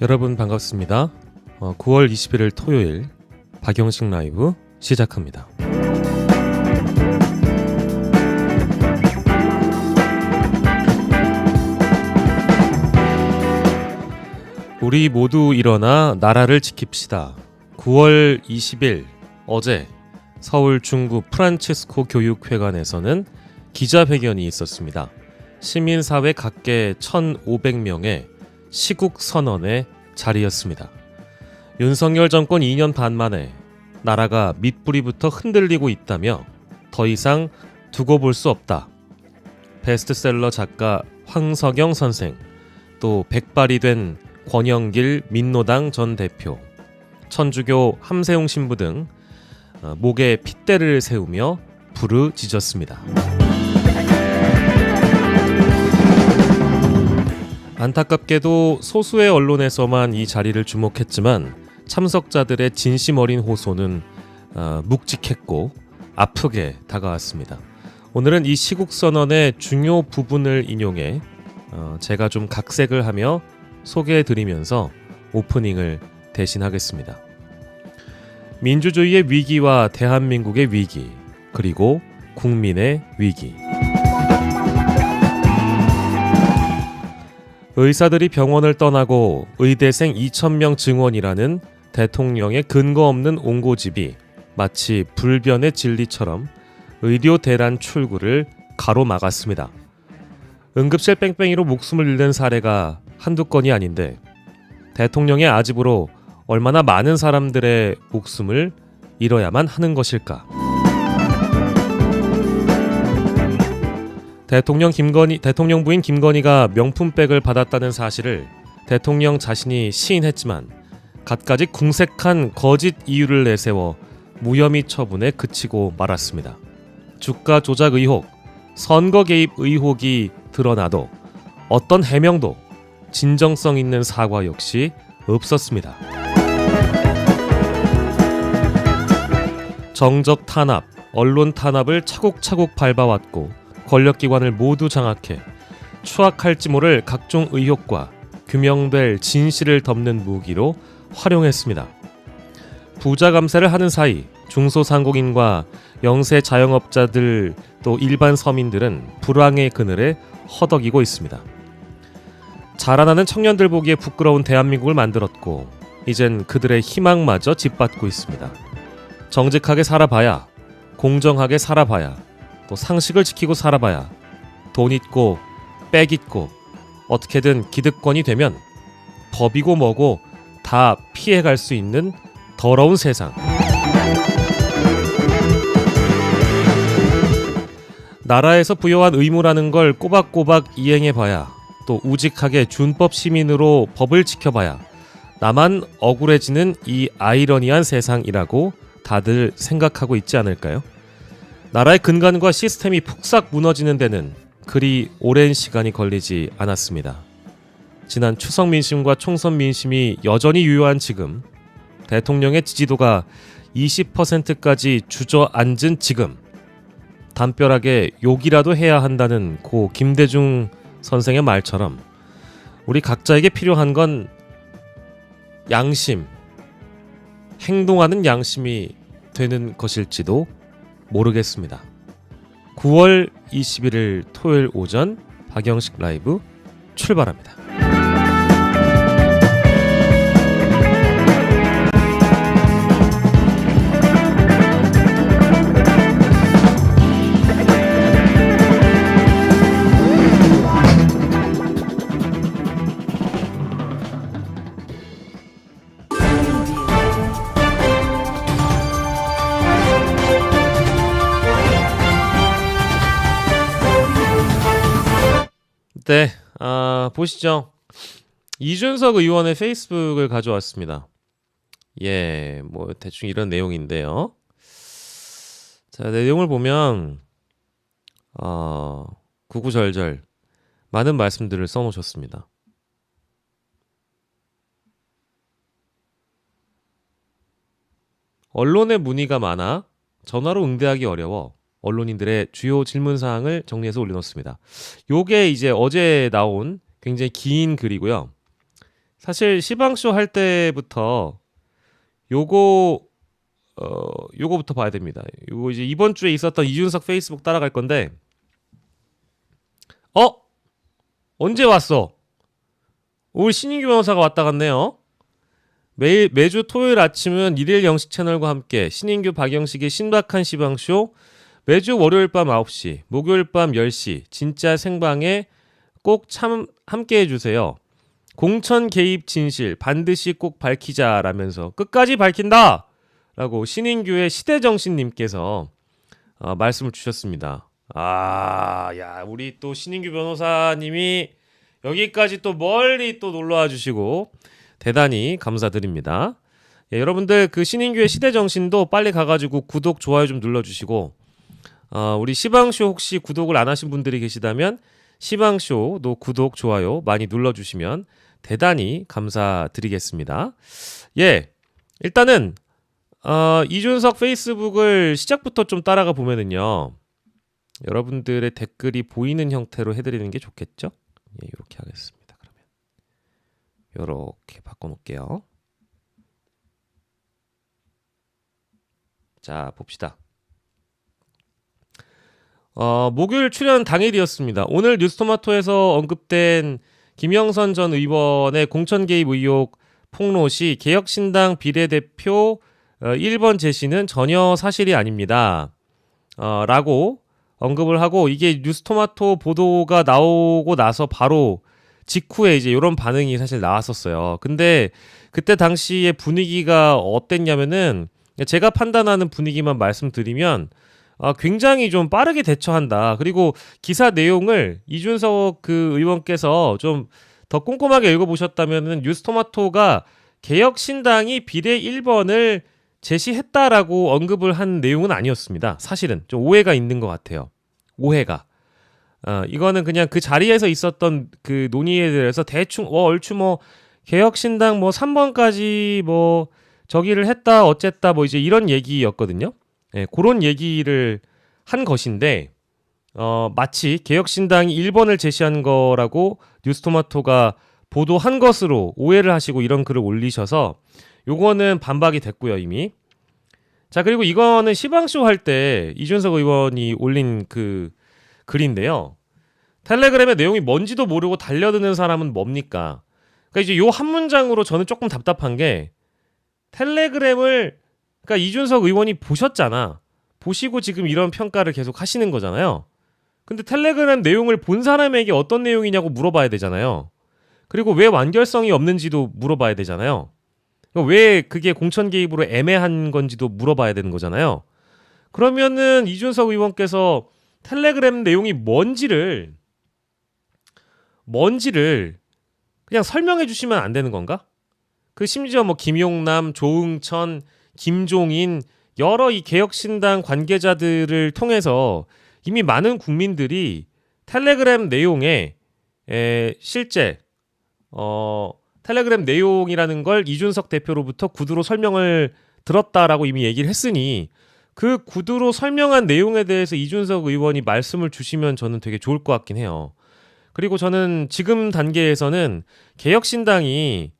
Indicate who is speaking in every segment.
Speaker 1: 여러분 반갑습니다. 9월 21일 토요일 박영식 라이브 시작합니다. 우리 모두 일어나 나라를 지킵시다. 9월 20일 어제 서울 중구 프란치스코 교육회관에서는 기자회견이 있었습니다. 시민사회 각계 1,500명의 시국선언의 자리였습니다. 윤석열 정권 2년 반 만에 나라가 밑뿌리부터 흔들리고 있다며 더 이상 두고 볼 수 없다. 베스트셀러 작가 황석영 선생, 또 백발이 된 권영길 민노당 전 대표, 천주교 함세웅 신부 등 목에 핏대를 세우며 부르짖었습니다. 안타깝게도 소수의 언론에서만 이 자리를 주목했지만 참석자들의 진심 어린 호소는 묵직했고 아프게 다가왔습니다. 오늘은 이 시국선언의 중요 부분을 인용해 제가 좀 각색을 하며 소개해드리면서 오프닝을 대신하겠습니다. 민주주의의 위기와 대한민국의 위기, 그리고 국민의 위기. 의사들이 병원을 떠나고 의대생 2,000명 증원이라는 대통령의 근거 없는 옹고집이 마치 불변의 진리처럼 의료 대란 출구를 가로막았습니다. 응급실 뺑뺑이로 목숨을 잃는 사례가 한두 건이 아닌데 대통령의 아집으로 얼마나 많은 사람들의 목숨을 잃어야만 하는 것일까? 대통령 부인 김건희가 명품백을 받았다는 사실을 대통령 자신이 시인했지만 갖가지 궁색한 거짓 이유를 내세워 무혐의 처분에 그치고 말았습니다. 주가 조작 의혹, 선거 개입 의혹이 드러나도 어떤 해명도 진정성 있는 사과 역시 없었습니다. 정적 탄압, 언론 탄압을 차곡차곡 밟아왔고 권력기관을 모두 장악해 추악할지 모를 각종 의혹과 규명될 진실을 덮는 무기로 활용했습니다. 부자 감세를 하는 사이 중소상공인과 영세 자영업자들 또 일반 서민들은 불황의 그늘에 허덕이고 있습니다. 자라나는 청년들 보기에 부끄러운 대한민국을 만들었고 이젠 그들의 희망마저 짓밟고 있습니다. 정직하게 살아봐야, 공정하게 살아봐야, 또 상식을 지키고 살아봐야 돈 있고 빽 있고 어떻게든 기득권이 되면 법이고 뭐고 다 피해갈 수 있는 더러운 세상. 나라에서 부여한 의무라는 걸 꼬박꼬박 이행해봐야, 또 우직하게 준법 시민으로 법을 지켜봐야 나만 억울해지는 이 아이러니한 세상이라고 다들 생각하고 있지 않을까요? 나라의 근간과 시스템이 폭삭 무너지는 데는 그리 오랜 시간이 걸리지 않았습니다. 지난 추석 민심과 총선 민심이 여전히 유효한 지금, 대통령의 지지도가 20%까지 주저앉은 지금, 담벼락에 욕이라도 해야 한다는 고 김대중 선생의 말처럼 우리 각자에게 필요한 건 양심, 행동하는 양심이 되는 것일지도 모르겠습니다. 9월 21일 토요일 오전 박영식 라이브 출발합니다. 네, 보시죠. 이준석 의원의 페이스북을 가져왔습니다. 예, 뭐 대충 이런 내용인데요. 자, 내용을 보면 구구절절 많은 말씀들을 써놓으셨습니다. 언론의 문의가 많아 전화로 응대하기 어려워 언론인들의 주요 질문 사항을 정리해서 올려놓습니다. 요게 이제 어제 나온 굉장히 긴 글이고요. 사실 시방쇼 할 때부터 요거 요거부터 봐야 됩니다. 요거 이제 이번 주에 있었던 이준석 페이스북 따라갈 건데, 언제 왔어? 우리 신인규 변호사가 왔다 갔네요. 매주 토요일 아침은 일일 영식 채널과 함께 신인규 박영식의 신박한 시방쇼, 매주 월요일 밤 9시, 목요일 밤 10시 진짜 생방에 꼭 함께 해주세요. 공천 개입 진실 반드시 꼭 밝히자라면서 끝까지 밝힌다! 라고 신인규의 시대정신님께서 말씀을 주셨습니다. 야, 우리 또 신인규 변호사님이 여기까지 또 멀리 또 놀러와 주시고 대단히 감사드립니다. 예, 여러분들 그 신인규의 시대정신도 빨리 가가지고 구독, 좋아요 좀 눌러주시고, 우리 시방쇼 혹시 구독을 안 하신 분들이 계시다면 시방쇼도 구독, 좋아요 많이 눌러주시면 대단히 감사드리겠습니다. 예, 일단은 이준석 페이스북을 시작부터 좀 따라가 보면은요, 여러분들의 댓글이 보이는 형태로 해드리는 게 좋겠죠? 예, 이렇게 하겠습니다. 그러면 이렇게 바꿔놓을게요. 자, 봅시다. 목요일 출연 당일이었습니다. 오늘 뉴스토마토에서 언급된 김영선 전 의원의 공천 개입 의혹 폭로 시 개혁신당 비례대표 1번 제시는 전혀 사실이 아닙니다. 라고 언급을 하고, 이게 뉴스토마토 보도가 나오고 나서 바로 직후에 이제 이런 반응이 사실 나왔었어요. 근데 그때 당시의 분위기가 어땠냐면은, 제가 판단하는 분위기만 말씀드리면 굉장히 좀 빠르게 대처한다. 그리고 기사 내용을 이준석 그 의원께서 좀 더 꼼꼼하게 읽어보셨다면은 뉴스토마토가 개혁신당이 비례 1번을 제시했다라고 언급을 한 내용은 아니었습니다. 사실은 좀 오해가 있는 것 같아요. 오해가. 이거는 그냥 그 자리에서 있었던 그 논의에 대해서 대충 얼추 뭐 개혁신당 뭐 3번까지 뭐 저기를 했다 어쨌다 뭐 이제 이런 얘기였거든요. 예, 그런 얘기를 한 것인데 마치 개혁신당이 1번을 제시한 거라고 뉴스토마토가 보도한 것으로 오해를 하시고 이런 글을 올리셔서 요거는 반박이 됐고요, 이미. 자, 그리고 이거는 시방쇼 할 때 이준석 의원이 올린 그 글인데요. 텔레그램의 내용이 뭔지도 모르고 달려드는 사람은 뭡니까? 그러니까 이제 요 한 문장으로 저는 조금 답답한 게, 텔레그램을 그러니까 이준석 의원이 보셨잖아. 보시고 지금 이런 평가를 계속 하시는 거잖아요. 근데 텔레그램 내용을 본 사람에게 어떤 내용이냐고 물어봐야 되잖아요. 그리고 왜 완결성이 없는지도 물어봐야 되잖아요. 왜 그게 공천 개입으로 애매한 건지도 물어봐야 되는 거잖아요. 그러면은 이준석 의원께서 텔레그램 내용이 뭔지를 그냥 설명해 주시면 안 되는 건가? 그 심지어 뭐 김용남, 조응천, 김종인 여러 이 개혁신당 관계자들을 통해서 이미 많은 국민들이 텔레그램 내용에 실제 텔레그램 내용이라는 걸 이준석 대표로부터 구두로 설명을 들었다라고 이미 얘기를 했으니, 그 구두로 설명한 내용에 대해서 이준석 의원이 말씀을 주시면 저는 되게 좋을 것 같긴 해요. 그리고 저는 지금 단계에서는 개혁신당에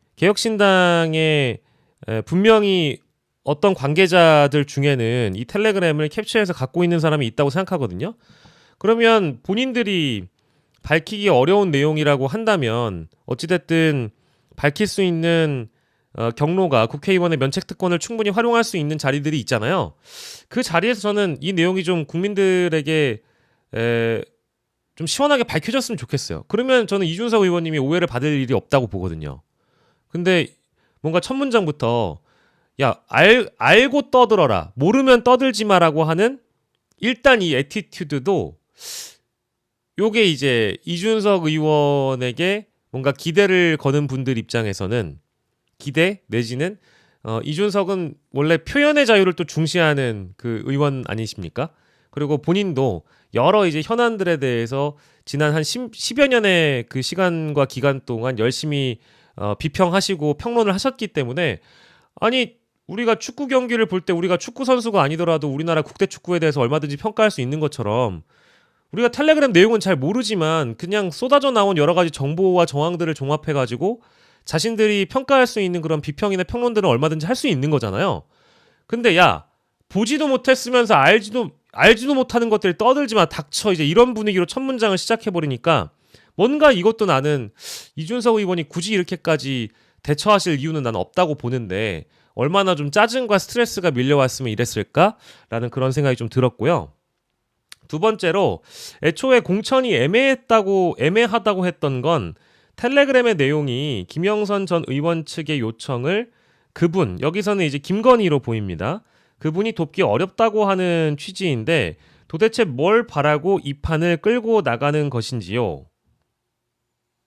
Speaker 1: 분명히 어떤 관계자들 중에는 이 텔레그램을 캡처해서 갖고 있는 사람이 있다고 생각하거든요. 그러면 본인들이 밝히기 어려운 내용이라고 한다면 어찌됐든 밝힐 수 있는 경로가 국회의원의 면책특권을 충분히 활용할 수 있는 자리들이 있잖아요. 그 자리에서 저는 이 내용이 좀 국민들에게 좀 시원하게 밝혀졌으면 좋겠어요. 그러면 저는 이준석 의원님이 오해를 받을 일이 없다고 보거든요. 근데 뭔가 첫 문장부터 야, 알고 떠들어라, 모르면 떠들지 마라고 하는 일단 이 애티튜드도 요게 이제 이준석 의원에게 뭔가 기대를 거는 분들 입장에서는 기대 내지는 이준석은 원래 표현의 자유를 또 중시하는 그 의원 아니십니까? 그리고 본인도 여러 이제 현안들에 대해서 지난 한 10여 년의 그 시간과 기간 동안 열심히 비평하시고 평론을 하셨기 때문에 아니 우리가 축구 경기를 볼 때 우리가 축구 선수가 아니더라도 우리나라 국대 축구에 대해서 얼마든지 평가할 수 있는 것처럼 우리가 텔레그램 내용은 잘 모르지만 그냥 쏟아져 나온 여러 가지 정보와 정황들을 종합해 가지고 자신들이 평가할 수 있는 그런 비평이나 평론들은 얼마든지 할 수 있는 거잖아요. 근데 야 보지도 못했으면서 알지도 못하는 것들 떠들지 마 닥쳐 이제 이런 분위기로 첫 문장을 시작해 버리니까 뭔가 이것도 나는 이준석 의원이 굳이 이렇게까지 대처하실 이유는 나는 없다고 보는데 얼마나 좀 짜증과 스트레스가 밀려왔으면 이랬을까라는 그런 생각이 좀 들었고요. 두 번째로 애초에 공천이 애매하다고 했던 건 텔레그램의 내용이 김영선 전 의원 측의 요청을 그분 여기서는 이제 김건희로 보입니다. 그분이 돕기 어렵다고 하는 취지인데 도대체 뭘 바라고 이 판을 끌고 나가는 것인지요.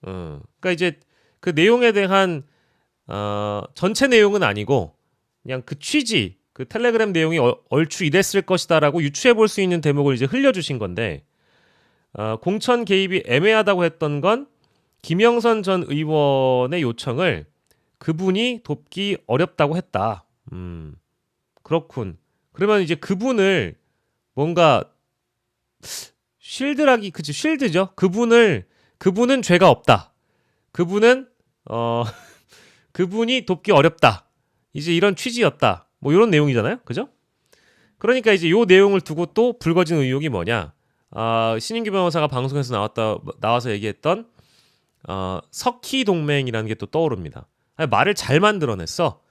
Speaker 1: 그러니까 이제 그 내용에 대한 전체 내용은 아니고 그냥 그 취지, 그 텔레그램 내용이 얼추 이랬을 것이다라고 유추해 볼 수 있는 대목을 이제 흘려주신 건데 공천 개입이 애매하다고 했던 건 김영선 전 의원의 요청을 그분이 돕기 어렵다고 했다. 그렇군. 그러면 이제 그분을 뭔가 그치 쉴드죠. 그분은 죄가 없다. 그분은 그분이 돕기 어렵다. 이제 이런 취지였다. 뭐 이런 내용이잖아요. 그죠? 그러니까 이제 요 내용을 두고 또 불거진 의혹이 뭐냐? 신인규 변호사가 방송에서 나와서 얘기했던 석희 동맹이라는 게 또 떠오릅니다. 아니, 말을 잘 만들어냈어.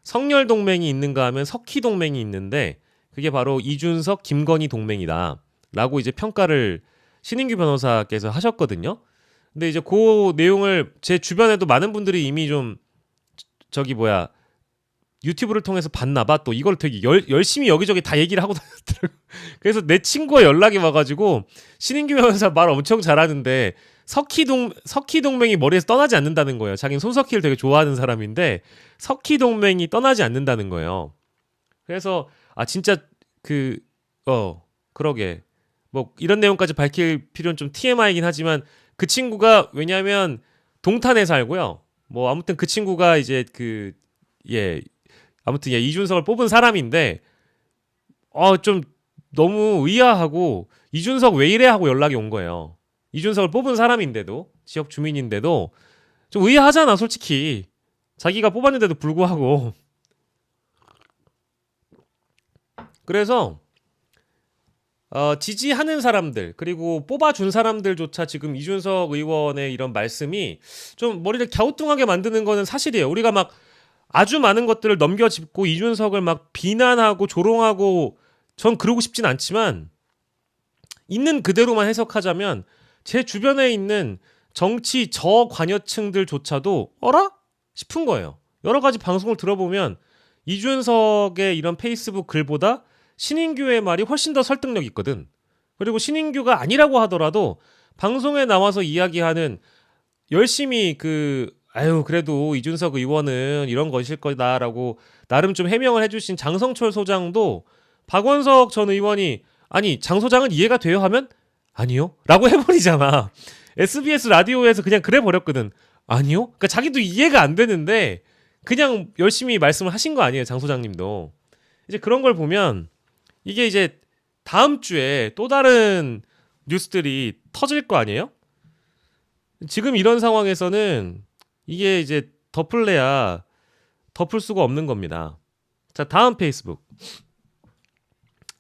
Speaker 1: 성렬 동맹이 있는가 하면 석희 동맹이 있는데 그게 바로 이준석 김건희 동맹이다. 라고 이제 평가를 신인규 변호사께서 하셨거든요. 근데 이제 그 내용을 제 주변에도 많은 분들이 이미 좀 유튜브를 통해서 봤나봐. 또 이걸 되게 열심히 여기저기 다 얘기를 하고 다녔더라고. 그래서 내 친구가 연락이 와가지고 신인규 변호사 말 엄청 잘하는데 석희 동맹이 머리에서 떠나지 않는다는 거예요. 자기는 손석희를 되게 좋아하는 사람인데 석희 동맹이 떠나지 않는다는 거예요. 그래서 진짜 그러게 뭐 이런 내용까지 밝힐 필요는 좀 TMI이긴 하지만 그 친구가 왜냐하면 동탄에 살고요. 뭐 아무튼 그 친구가 이제 아무튼 이준석을 뽑은 사람인데 좀 너무 의아하고 이준석 왜 이래 하고 연락이 온 거예요. 이준석을 뽑은 사람인데도 지역 주민인데도 좀 의아하잖아 솔직히. 자기가 뽑았는데도 불구하고. 그래서 지지하는 사람들 그리고 뽑아준 사람들조차 지금 이준석 의원의 이런 말씀이 좀 머리를 갸우뚱하게 만드는 거는 사실이에요. 우리가 막 아주 많은 것들을 넘겨짚고 이준석을 막 비난하고 조롱하고 전 그러고 싶진 않지만 있는 그대로만 해석하자면 제 주변에 있는 정치 저관여층들조차도 어라? 싶은 거예요. 여러 가지 방송을 들어보면 이준석의 이런 페이스북 글보다 신인규의 말이 훨씬 더 설득력 있거든. 그리고 신인규가 아니라고 하더라도 방송에 나와서 이야기하는 열심히 그래도 이준석 의원은 이런 것일 거다라고 나름 좀 해명을 해주신 장성철 소장도 박원석 전 의원이 아니 장 소장은 이해가 돼요 하면 아니요 라고 해버리잖아. SBS 라디오에서 그냥 그래 버렸거든. 아니요? 그러니까 자기도 이해가 안 되는데 그냥 열심히 말씀을 하신 거 아니에요 장 소장님도. 이제 그런 걸 보면 이게 이제 다음 주에 또 다른 뉴스들이 터질 거 아니에요? 지금 이런 상황에서는 이게 이제 덮을 수가 없는 겁니다. 자, 다음 페이스북.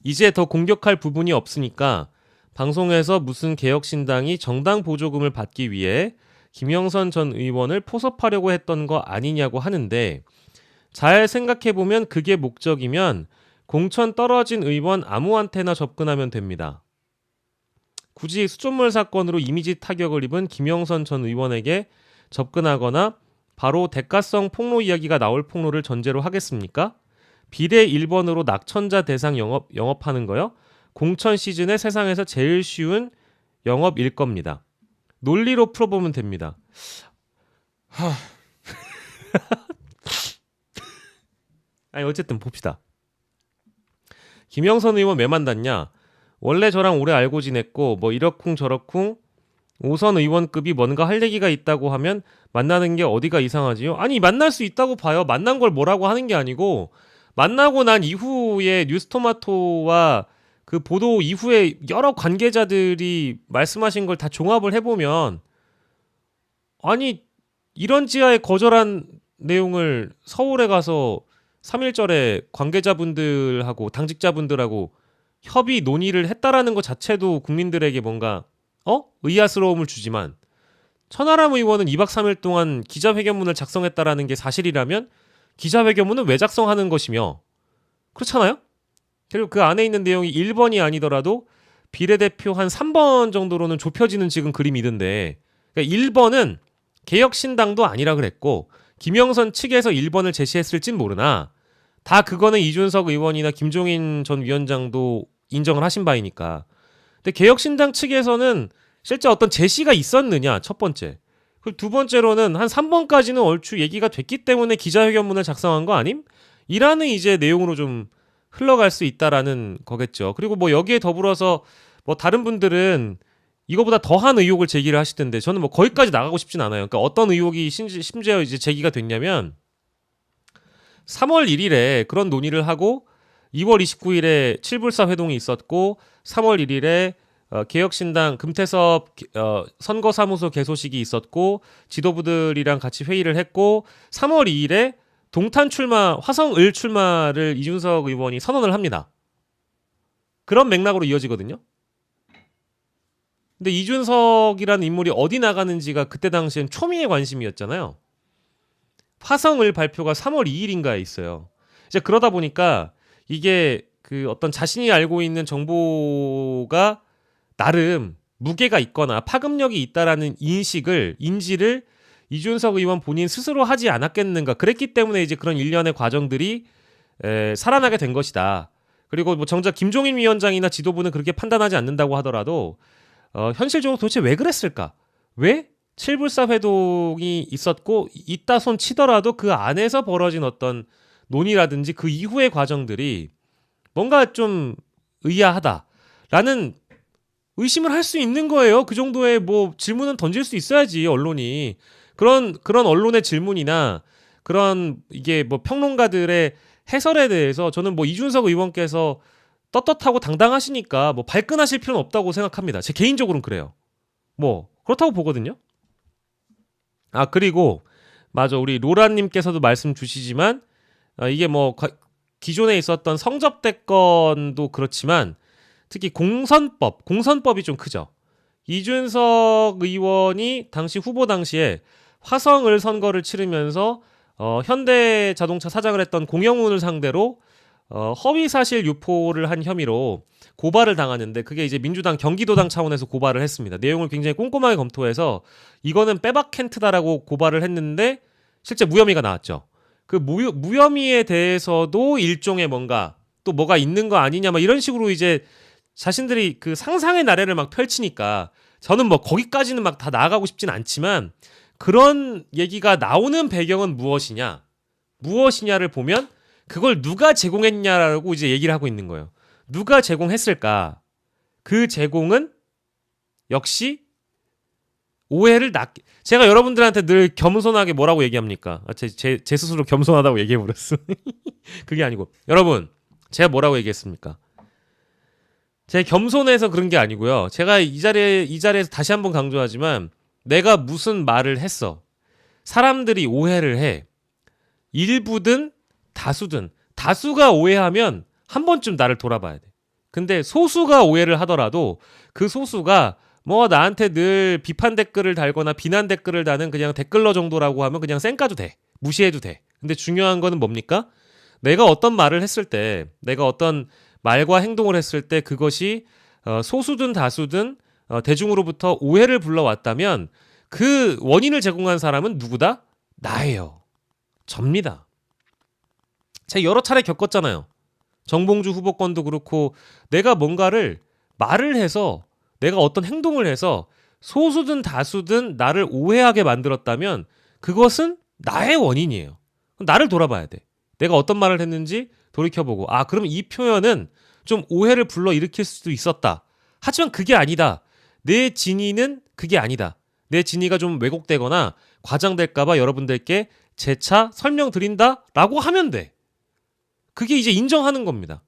Speaker 1: 이제 더 공격할 부분이 없으니까 방송에서 무슨 개혁신당이 정당 보조금을 받기 위해 김영선 전 의원을 포섭하려고 했던 거 아니냐고 하는데 잘 생각해보면 그게 목적이면 공천 떨어진 의원 아무한테나 접근하면 됩니다. 굳이 수돗물 사건으로 이미지 타격을 입은 김영선 전 의원에게 접근하거나 바로 대가성 폭로 이야기가 나올 폭로를 전제로 하겠습니까? 비례 1번으로 낙천자 대상 영업하는 거요? 공천 시즌에 세상에서 제일 쉬운 영업일 겁니다. 논리로 풀어보면 됩니다. 아니 어쨌든 봅시다. 김영선 의원 왜 만났냐? 원래 저랑 오래 알고 지냈고 뭐 이러쿵 저러쿵 오선 의원급이 뭔가 할 얘기가 있다고 하면 만나는 게 어디가 이상하지요? 아니 만날 수 있다고 봐요. 만난 걸 뭐라고 하는 게 아니고 만나고 난 이후에 뉴스토마토와 그 보도 이후에 여러 관계자들이 말씀하신 걸 다 종합을 해보면 아니 이런 지하에 거절한 내용을 서울에 가서 3.1절에 관계자분들하고 당직자분들하고 협의 논의를 했다라는 것 자체도 국민들에게 뭔가 의아스러움을 주지만 천하람 의원은 2박 3일 동안 기자회견문을 작성했다라는 게 사실이라면 기자회견문은 왜 작성하는 것이며 그렇잖아요? 그리고 그 안에 있는 내용이 1번이 아니더라도 비례대표 한 3번 정도로는 좁혀지는 지금 그림이던데 그러니까 1번은 개혁신당도 아니라 그랬고 김영선 측에서 1번을 제시했을진 모르나 다 그거는 이준석 의원이나 김종인 전 위원장도 인정을 하신 바이니까. 근데 개혁신당 측에서는 실제 어떤 제시가 있었느냐 첫 번째. 그리고 두 번째로는 한 3번까지는 얼추 얘기가 됐기 때문에 기자회견문을 작성한 거 아님? 이라는 이제 내용으로 좀 흘러갈 수 있다라는 거겠죠. 그리고 뭐 여기에 더불어서 뭐 다른 분들은 이거보다 더한 의혹을 제기를 하시던데 저는 뭐 거기까지 나가고 싶진 않아요. 그러니까 어떤 의혹이 심지어 이제 제기가 됐냐면 3월 1일에 그런 논의를 하고 2월 29일에 7불사 회동이 있었고 3월 1일에 개혁신당 금태섭 선거사무소 개소식이 있었고 지도부들이랑 같이 회의를 했고 3월 2일에 동탄 출마 화성을 출마를 이준석 의원이 선언을 합니다. 그런 맥락으로 이어지거든요. 근데 이준석이라는 인물이 어디 나가는지가 그때 당시엔 초미의 관심이었잖아요. 화성을 발표가 3월 2일인가에 있어요. 이제 그러다 보니까 이게 그 어떤 자신이 알고 있는 정보가 나름 무게가 있거나 파급력이 있다라는 인지를 이준석 의원 본인 스스로 하지 않았겠는가. 그랬기 때문에 이제 그런 일련의 과정들이 살아나게 된 것이다. 그리고 뭐 정작 김종인 위원장이나 지도부는 그렇게 판단하지 않는다고 하더라도 현실적으로 도대체 왜 그랬을까? 왜 7불사 회동이 있었고 있다 손 치더라도 그 안에서 벌어진 어떤 논의라든지 그 이후의 과정들이 뭔가 좀 의아하다라는 의심을 할 수 있는 거예요. 그 정도의 뭐 질문은 던질 수 있어야지 언론이 그런 언론의 질문이나 그런 이게 뭐 평론가들의 해설에 대해서 저는 뭐 이준석 의원께서 떳떳하고 당당하시니까 뭐 발끈하실 필요는 없다고 생각합니다. 제 개인적으로는 그래요. 뭐 그렇다고 보거든요. 아 그리고 맞아 우리 로라님께서도 말씀 주시지만 이게 뭐 기존에 있었던 성접대건도 그렇지만 특히 공선법이 좀 크죠. 이준석 의원이 당시 후보 당시에 화성을 선거를 치르면서 현대자동차 사장을 했던 공영훈을 상대로 허위사실 유포를 한 혐의로 고발을 당하는데 그게 이제 민주당 경기도당 차원에서 고발을 했습니다. 내용을 굉장히 꼼꼼하게 검토해서 이거는 빼박 캔트다라고 고발을 했는데 실제 무혐의가 나왔죠. 그 무혐의에 대해서도 일종의 뭔가 또 뭐가 있는 거 아니냐 막 이런 식으로 이제 자신들이 그 상상의 나래를 막 펼치니까 저는 뭐 거기까지는 막 다 나아가고 싶진 않지만 그런 얘기가 나오는 배경은 무엇이냐를 보면 그걸 누가 제공했냐라고 이제 얘기를 하고 있는 거예요. 누가 제공했을까? 그 제공은 역시 오해를 제가 여러분들한테 늘 겸손하게 뭐라고 얘기합니까? 제 스스로 겸손하다고 얘기해버렸어. 그게 아니고 여러분 제가 뭐라고 얘기했습니까? 제 겸손해서 그런 게 아니고요. 제가 이 자리에서 다시 한번 강조하지만 내가 무슨 말을 했어. 사람들이 오해를 해. 일부든 다수든 다수가 오해하면 한 번쯤 나를 돌아봐야 돼. 근데 소수가 오해를 하더라도 그 소수가 뭐 나한테 늘 비판 댓글을 달거나 비난 댓글을 다는 그냥 댓글러 정도라고 하면 그냥 쌩까도 돼. 무시해도 돼. 근데 중요한 거는 뭡니까? 내가 어떤 말을 했을 때 내가 어떤 말과 행동을 했을 때 그것이 소수든 다수든 대중으로부터 오해를 불러왔다면 그 원인을 제공한 사람은 누구다? 나예요. 접니다. 제가 여러 차례 겪었잖아요. 정봉주 후보권도 그렇고 내가 뭔가를 말을 해서 내가 어떤 행동을 해서 소수든 다수든 나를 오해하게 만들었다면 그것은 나의 원인이에요. 나를 돌아봐야 돼. 내가 어떤 말을 했는지 돌이켜보고 그럼 이 표현은 좀 오해를 불러일으킬 수도 있었다. 하지만 그게 아니다. 내 진위는 그게 아니다. 내 진위가 좀 왜곡되거나 과장될까봐 여러분들께 재차 설명드린다 라고 하면 돼. 그게 이제 인정하는 겁니다.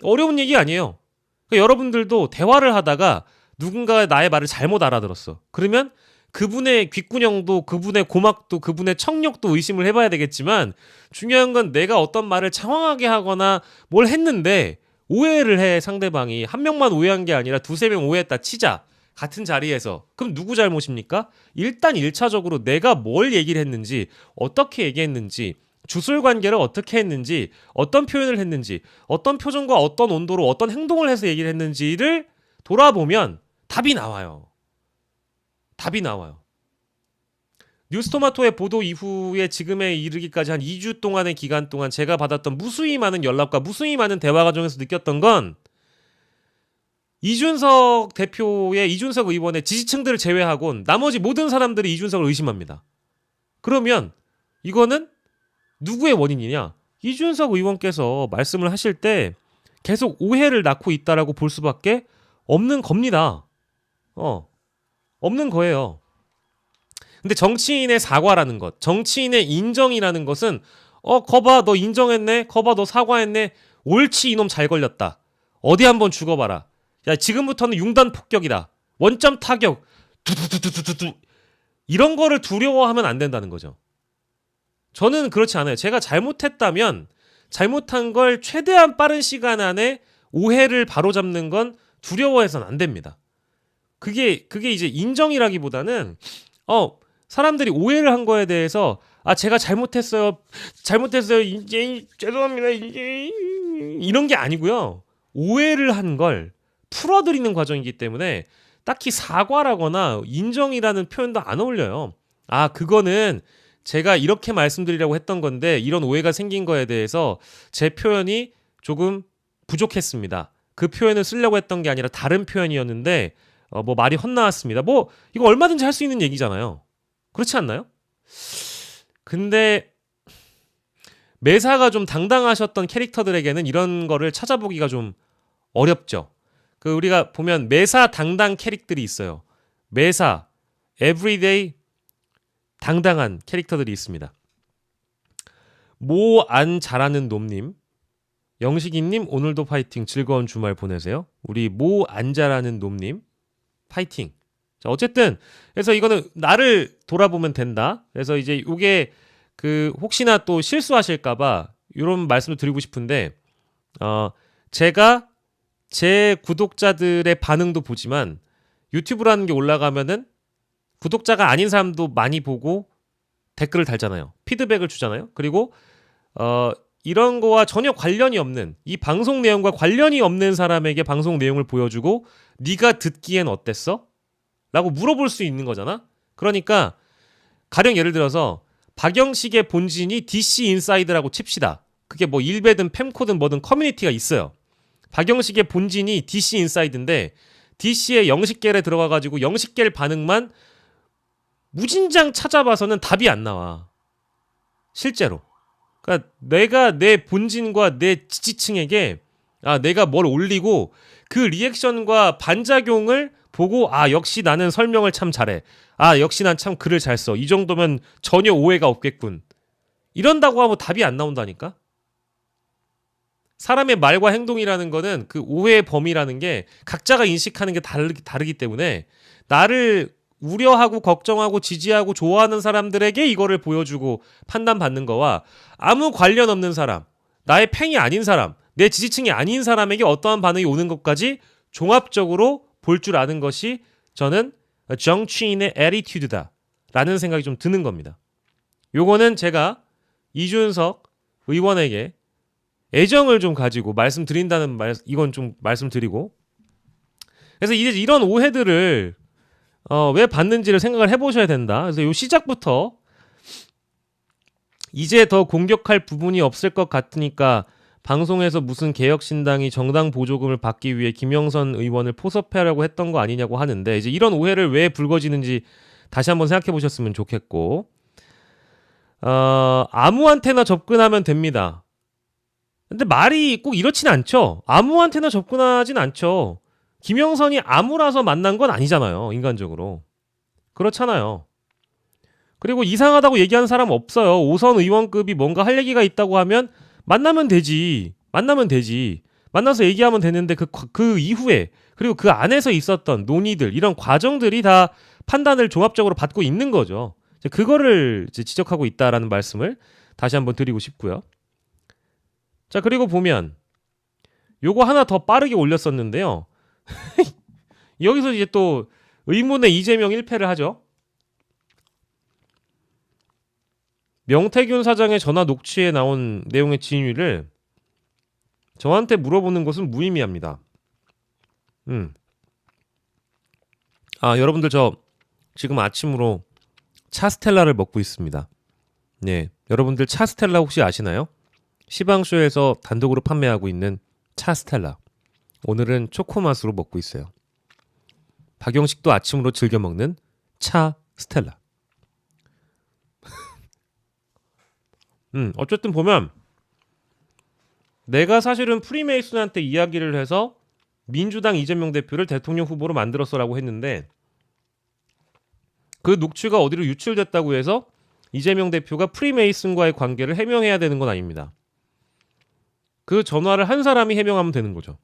Speaker 1: 어려운 얘기 아니에요. 그러니까 여러분들도 대화를 하다가 누군가 나의 말을 잘못 알아들었어. 그러면 그분의 귓구녕도 그분의 고막도 그분의 청력도 의심을 해봐야 되겠지만 중요한 건 내가 어떤 말을 장황하게 하거나 뭘 했는데 오해를 해. 상대방이 한 명만 오해한 게 아니라 두세 명 오해했다 치자. 같은 자리에서. 그럼 누구 잘못입니까? 일단 1차적으로 내가 뭘 얘기를 했는지, 어떻게 얘기했는지, 주술관계를 어떻게 했는지, 어떤 표현을 했는지, 어떤 표정과 어떤 온도로 어떤 행동을 해서 얘기를 했는지를 돌아보면 답이 나와요. 답이 나와요. 뉴스토마토의 보도 이후에 지금에 이르기까지 한 2주 동안의 기간 동안 제가 받았던 무수히 많은 연락과 무수히 많은 대화 과정에서 느꼈던 건 이준석 대표의 이준석 의원의 지지층들을 제외하곤 나머지 모든 사람들이 이준석을 의심합니다. 그러면 이거는 누구의 원인이냐? 이준석 의원께서 말씀을 하실 때 계속 오해를 낳고 있다라고 볼 수밖에 없는 겁니다. 없는 거예요. 근데 정치인의 사과라는 것, 정치인의 인정이라는 것은 거봐 너 인정했네, 거봐 너 사과했네, 옳지 이놈 잘 걸렸다, 어디 한번 죽어봐라, 야 지금부터는 융단 폭격이다, 원점 타격, 두두두두두두, 이런 거를 두려워하면 안 된다는 거죠. 저는 그렇지 않아요. 제가 잘못했다면 잘못한 걸 최대한 빠른 시간 안에 오해를 바로잡는 건 두려워해서는 안 됩니다. 그게 이제 인정이라기보다는 사람들이 오해를 한 거에 대해서 제가 잘못했어요 이제 죄송합니다 이제 이런 게 아니고요. 오해를 한 걸 풀어드리는 과정이기 때문에 딱히 사과라거나 인정이라는 표현도 안 어울려요. 그거는 제가 이렇게 말씀드리려고 했던 건데 이런 오해가 생긴 거에 대해서 제 표현이 조금 부족했습니다. 그 표현을 쓰려고 했던 게 아니라 다른 표현이었는데 뭐 말이 헛나왔습니다. 뭐 이거 얼마든지 할 수 있는 얘기잖아요. 그렇지 않나요? 근데 매사가 좀 당당하셨던 캐릭터들에게는 이런 거를 찾아보기가 좀 어렵죠. 우리가 보면 매사 당당 캐릭들이 있어요. 매사, everyday 당당한 캐릭터들이 있습니다. 뭐 안 잘하는 놈님, 영식이님 오늘도 파이팅, 즐거운 주말 보내세요. 우리 뭐 안 잘하는 놈님 파이팅. 자, 어쨌든 그래서 이거는 나를 돌아보면 된다. 그래서 이제 이게 혹시나 또 실수하실까봐 이런 말씀을 드리고 싶은데 제가 제 구독자들의 반응도 보지만 유튜브라는 게 올라가면은 구독자가 아닌 사람도 많이 보고 댓글을 달잖아요. 피드백을 주잖아요. 그리고 이런 거와 전혀 관련이 없는, 이 방송 내용과 관련이 없는 사람에게 방송 내용을 보여주고 네가 듣기엔 어땠어? 라고 물어볼 수 있는 거잖아. 그러니까 가령 예를 들어서 박영식의 본진이 DC 인사이드라고 칩시다. 그게 뭐 일베든 팸코든 뭐든 커뮤니티가 있어요. 박영식의 본진이 DC 인사이드인데 DC의 영식겔에 들어가가지고 영식겔 반응만 무진장 찾아봐서는 답이 안 나와. 실제로. 그러니까 내가 내 본진과 내 지지층에게 내가 뭘 올리고 그 리액션과 반작용을 보고 역시 나는 설명을 참 잘해. 역시 난 참 글을 잘 써. 이 정도면 전혀 오해가 없겠군. 이런다고 하면 답이 안 나온다니까? 사람의 말과 행동이라는 거는 그 오해의 범위라는 게 각자가 인식하는 게 다르기 때문에 나를 우려하고 걱정하고 지지하고 좋아하는 사람들에게 이거를 보여주고 판단받는 거와 아무 관련 없는 사람, 나의 팬이 아닌 사람, 내 지지층이 아닌 사람에게 어떠한 반응이 오는 것까지 종합적으로 볼 줄 아는 것이 저는 정치인의 애티튜드다 라는 생각이 좀 드는 겁니다. 요거는 제가 이준석 의원에게 애정을 좀 가지고 말씀드린다는 이건 좀 말씀드리고, 그래서 이제 이런 오해들을 왜 받는지를 생각을 해보셔야 된다. 그래서 요 시작부터 이제 더 공격할 부분이 없을 것 같으니까 방송에서 무슨 개혁신당이 정당 보조금을 받기 위해 김영선 의원을 포섭해라고 했던 거 아니냐고 하는데, 이제 이런 오해를 왜 불거지는지 다시 한번 생각해 보셨으면 좋겠고, 아무한테나 접근하면 됩니다. 근데 말이 꼭 이렇진 않죠. 아무한테나 접근하진 않죠. 김영선이 아무라서 만난 건 아니잖아요. 인간적으로. 그렇잖아요. 그리고 이상하다고 얘기하는 사람 없어요. 5선 의원급이 뭔가 할 얘기가 있다고 하면 만나면 되지. 만나면 되지. 만나서 얘기하면 되는데 그 이후에 그리고 그 안에서 있었던 논의들 이런 과정들이 다 판단을 종합적으로 받고 있는 거죠. 그거를 이제 지적하고 있다라는 말씀을 다시 한번 드리고 싶고요. 자, 그리고 보면 요거 하나 더 빠르게 올렸었는데요. 여기서 이제 또 의문의 이재명 1패를 하죠. 명태균 사장의 전화 녹취에 나온 내용의 진위를 저한테 물어보는 것은 무의미합니다. 여러분들 저 지금 아침으로 차스텔라를 먹고 있습니다. 네, 여러분들 차스텔라 혹시 아시나요? 시방쇼에서 단독으로 판매하고 있는 차스텔라. 오늘은 초코맛으로 먹고 있어요. 박영식도 아침으로 즐겨 먹는 차스텔라. 어쨌든 보면 내가 사실은 프리메이슨한테 이야기를 해서 민주당 이재명 대표를 대통령 후보로 만들었어라고 했는데 그 녹취가 어디로 유출됐다고 해서 이재명 대표가 프리메이슨과의 관계를 해명해야 되는 건 아닙니다. 그 전화를 한 사람이 해명하면 되는 거죠.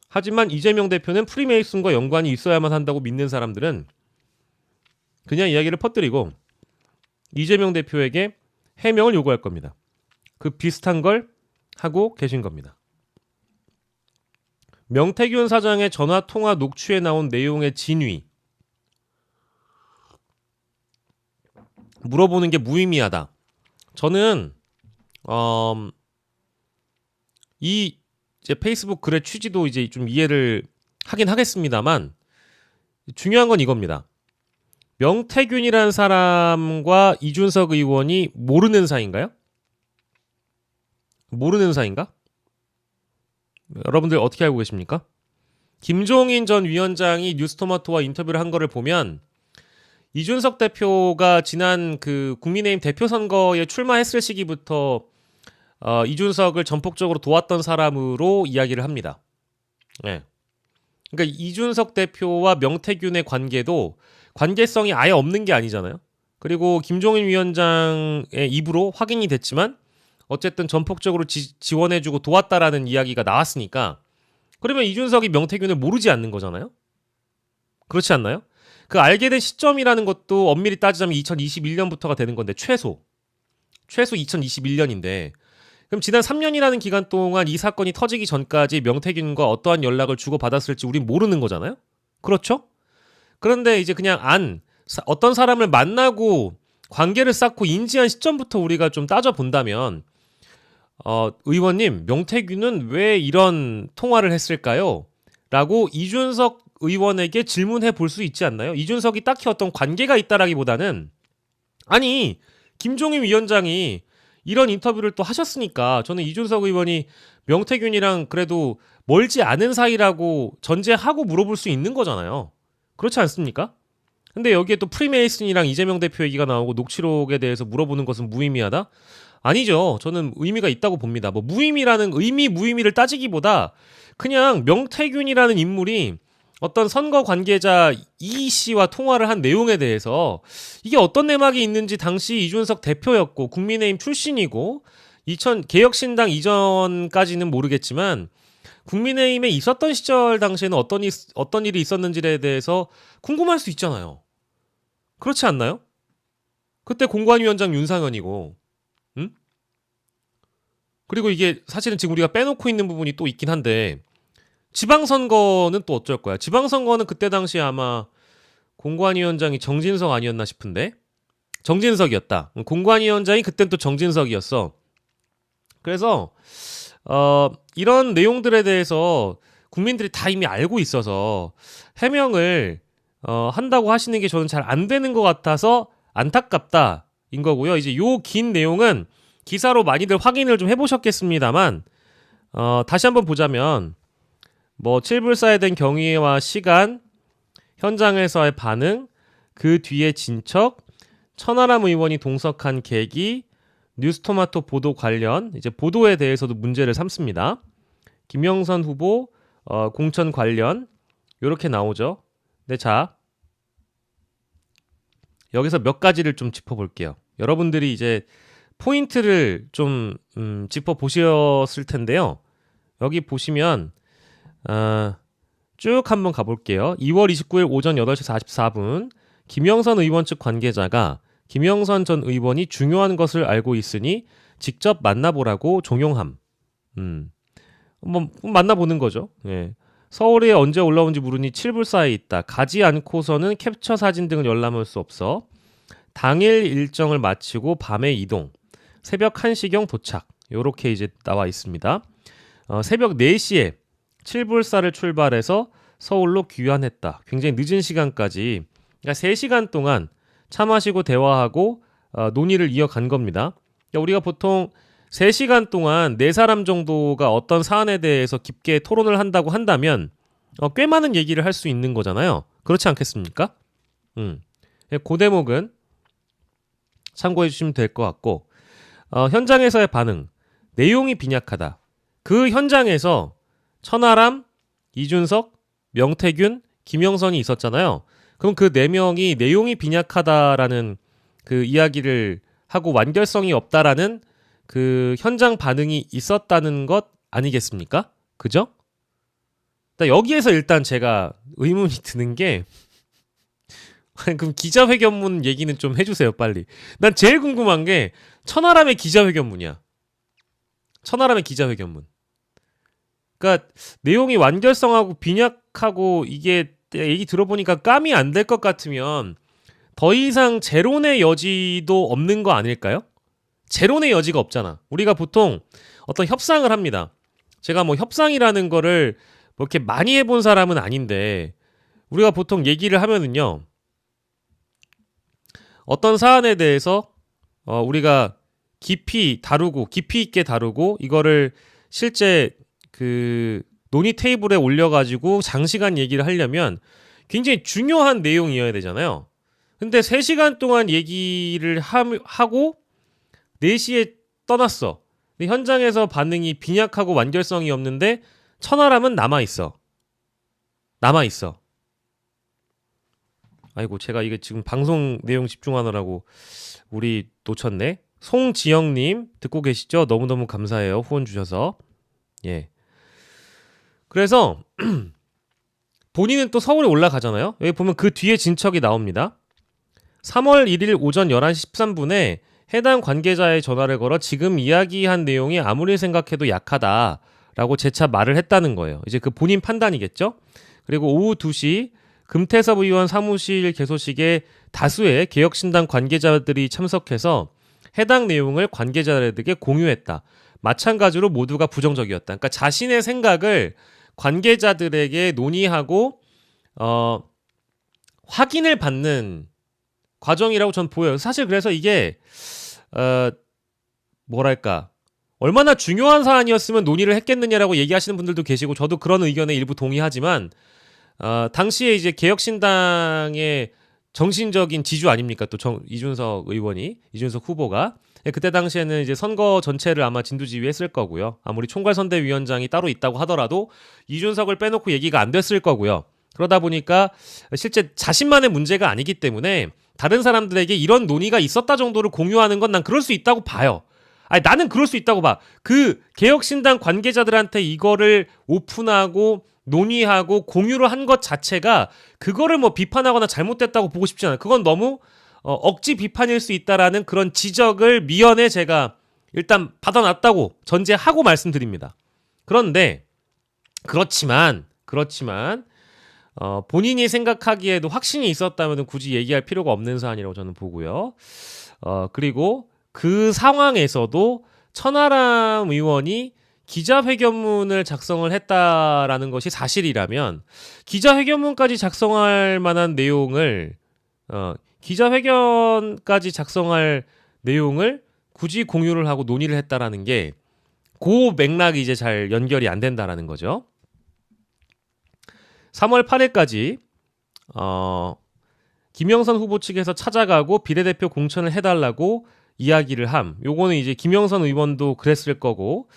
Speaker 1: 하지만 이재명 대표는 프리메이슨과 연관이 있어야만 한다고 믿는 사람들은 그냥 이야기를 퍼뜨리고 이재명 대표에게 해명을 요구할 겁니다. 그 비슷한 걸 하고 계신 겁니다. 명태균 사장의 전화 통화 녹취에 나온 내용의 진위 물어보는 게 무의미하다. 저는 이 이제 페이스북 글의 취지도 이제 좀 이해를 하긴 하겠습니다만 중요한 건 이겁니다. 명태균이라는 사람과 이준석 의원이 모르는 사이인가요? 모르는 사이인가? 여러분들 어떻게 알고 계십니까? 김종인 전 위원장이 뉴스토마토와 인터뷰를 한 거를 보면 이준석 대표가 지난 그 국민의힘 대표 선거에 출마했을 시기부터 이준석을 전폭적으로 도왔던 사람으로 이야기를 합니다. 네. 그러니까 이준석 대표와 명태균의 관계도 관계성이 아예 없는 게 아니잖아요. 그리고 김종인 위원장의 입으로 확인이 됐지만 어쨌든 전폭적으로 지원해주고 도왔다라는 이야기가 나왔으니까 그러면 이준석이 명태균을 모르지 않는 거잖아요. 그렇지 않나요? 그 알게 된 시점이라는 것도 엄밀히 따지자면 2021년부터가 되는 건데 최소 2021년인데 그럼 지난 3년이라는 기간 동안 이 사건이 터지기 전까지 명태균과 어떠한 연락을 주고받았을지 우린 모르는 거잖아요. 그렇죠? 그런데 이제 그냥 어떤 사람을 만나고 관계를 쌓고 인지한 시점부터 우리가 좀 따져본다면 의원님 명태균은 왜 이런 통화를 했을까요? 라고 이준석 의원에게 질문해 볼 수 있지 않나요? 이준석이 딱히 어떤 관계가 있다라기보다는 아니 김종인 위원장이 이런 인터뷰를 또 하셨으니까 저는 이준석 의원이 명태균이랑 그래도 멀지 않은 사이라고 전제하고 물어볼 수 있는 거잖아요. 그렇지 않습니까? 근데 여기에 또 프리메이슨이랑 이재명 대표 얘기가 나오고 녹취록에 대해서 물어보는 것은 무의미하다? 아니죠. 저는 의미가 있다고 봅니다. 뭐 무의미라는 의미 무의미를 따지기보다 그냥 명태균이라는 인물이 어떤 선거 관계자 이 씨와 통화를 한 내용에 대해서 이게 어떤 내막이 있는지 당시 이준석 대표였고 국민의힘 출신이고 개혁신당 이전까지는 모르겠지만 국민의힘에 있었던 시절 당시에는 어떤 일이 있었는지에 대해서 궁금할 수 있잖아요. 그렇지 않나요? 그때 공관위원장 윤상현이고 그리고 이게 사실은 지금 우리가 빼놓고 있는 부분이 또 있긴 한데 지방선거는 또 어쩔 거야. 지방선거는 그때 당시에 아마 공관위원장이 정진석 아니었나 싶은데 정진석이었다. 공관위원장이 그땐 또 정진석이었어. 그래서 이런 내용들에 대해서 국민들이 다 이미 알고 있어서 해명을 한다고 하시는 게 저는 잘 안 되는 것 같아서 안타깝다인 거고요. 이제 요 긴 내용은 기사로 많이들 확인을 좀 해보셨겠습니다만 다시 한번 보자면 뭐 칠불사에 된 경위와 시간, 현장에서의 반응, 그 뒤에 진척, 천하람 의원이 동석한 계기, 뉴스토마토 보도 관련 이제 보도에 대해서도 문제를 삼습니다. 김영선 후보 공천 관련 이렇게 나오죠. 네, 자 여기서 몇 가지를 좀 짚어볼게요. 여러분들이 이제 포인트를 좀 짚어보셨을 텐데요. 여기 보시면 쭉 한번 가볼게요. 2월 29일 오전 8시 44분 김영선 의원 측 관계자가 김영선 전 의원이 중요한 것을 알고 있으니 직접 만나보라고 종용함. 한번 만나보는 거죠. 예. 서울에 언제 올라온지 물으니 7불사에 있다. 가지 않고서는 캡처 사진 등을 열람할 수 없어. 당일 일정을 마치고 밤에 이동. 새벽 1시경 도착. 요렇게 이제 나와 있습니다. 새벽 4시에 7불사를 출발해서 서울로 귀환했다. 굉장히 늦은 시간까지, 그러니까 3시간 동안 차 마시고 대화하고 논의를 이어간 겁니다. 그러니까 우리가 보통 3시간 동안 4사람 정도가 어떤 사안에 대해서 깊게 토론을 한다고 한다면 꽤 많은 얘기를 할 수 있는 거잖아요. 그렇지 않겠습니까? 그 대목은 참고해 주시면 될 것 같고, 현장에서의 반응, 내용이 빈약하다. 그 현장에서 천하람, 이준석, 명태균, 김영선이 있었잖아요. 그럼 그 4명이 내용이 빈약하다라는 그 이야기를 하고 완결성이 없다라는 그 현장 반응이 있었다는 것 아니겠습니까? 그죠? 여기에서 일단 제가 의문이 드는 게 그럼 기자회견문 얘기는 좀 해주세요, 빨리. 난 제일 궁금한 게 천하람의 기자회견문이야. 천하람의 기자회견문. 그러니까 내용이 완결성하고 빈약하고 이게 얘기 들어보니까 감이 안 될 것 같으면 더 이상 재론의 여지도 없는 거 아닐까요? 재론의 여지가 없잖아. 우리가 보통 어떤 협상을 합니다. 제가 뭐 협상이라는 거를 뭐 이렇게 많이 해본 사람은 아닌데 우리가 보통 얘기를 하면은요. 어떤 사안에 대해서 우리가 깊이 있게 다루고 이거를 실제 그 논의 테이블에 올려가지고 장시간 얘기를 하려면 굉장히 중요한 내용이어야 되잖아요. 근데 3시간 동안 얘기를 하고 4시에 떠났어. 근데 현장에서 반응이 빈약하고 완결성이 없는데 천하람은 남아있어. 아이고, 제가 이게 지금 방송 내용 집중하느라고 우리 놓쳤네. 송지영님 듣고 계시죠? 너무너무 감사해요. 후원 주셔서. 예. 그래서 본인은 또 서울에 올라가잖아요. 여기 보면 그 뒤에 진척이 나옵니다. 3월 1일 오전 11시 13분에 해당 관계자의 전화를 걸어 지금 이야기한 내용이 아무리 생각해도 약하다라고 재차 말을 했다는 거예요. 이제 그 본인 판단이겠죠. 그리고 오후 2시 금태섭 의원 사무실 개소식에 다수의 개혁신당 관계자들이 참석해서 해당 내용을 관계자들에게 공유했다. 마찬가지로 모두가 부정적이었다. 그러니까 자신의 생각을 관계자들에게 논의하고 확인을 받는 과정이라고 전 보여요. 사실 그래서 이게 뭐랄까 얼마나 중요한 사안이었으면 논의를 했겠느냐라고 얘기하시는 분들도 계시고 저도 그런 의견에 일부 동의하지만 당시에 이제 개혁신당의 정신적인 지주 아닙니까? 또 이준석 후보가 그때 당시에는 이제 선거 전체를 아마 진두지휘했을 거고요. 아무리 총괄선대위원장이 따로 있다고 하더라도 이준석을 빼놓고 얘기가 안 됐을 거고요. 그러다 보니까 실제 자신만의 문제가 아니기 때문에 다른 사람들에게 이런 논의가 있었다 정도를 공유하는 건 난 그럴 수 있다고 봐요. 아니, 나는 그럴 수 있다고 봐. 그 개혁신당 관계자들한테 이거를 오픈하고 논의하고 공유를 한 것 자체가 그거를 뭐 비판하거나 잘못됐다고 보고 싶지 않아요. 그건 너무 억지 비판일 수 있다라는 그런 지적을 미연에 제가 일단 받아놨다고 전제하고 말씀드립니다. 그런데 그렇지만 본인이 생각하기에도 확신이 있었다면 굳이 얘기할 필요가 없는 사안이라고 저는 보고요. 그리고 그 상황에서도 천하람 의원이 기자회견문을 작성을 했다라는 것이 사실이라면 기자회견문까지 작성할 만한 내용을 기자회견까지 작성할 내용을 굳이 공유를 하고 논의를 했다라는 게 그 맥락이 이제 잘 연결이 안 된다라는 거죠. 3월 8일까지 김영선 후보 측에서 찾아가고 비례대표 공천을 해달라고 이야기를 함. 요거는 이제 김영선 의원도 그랬을 거고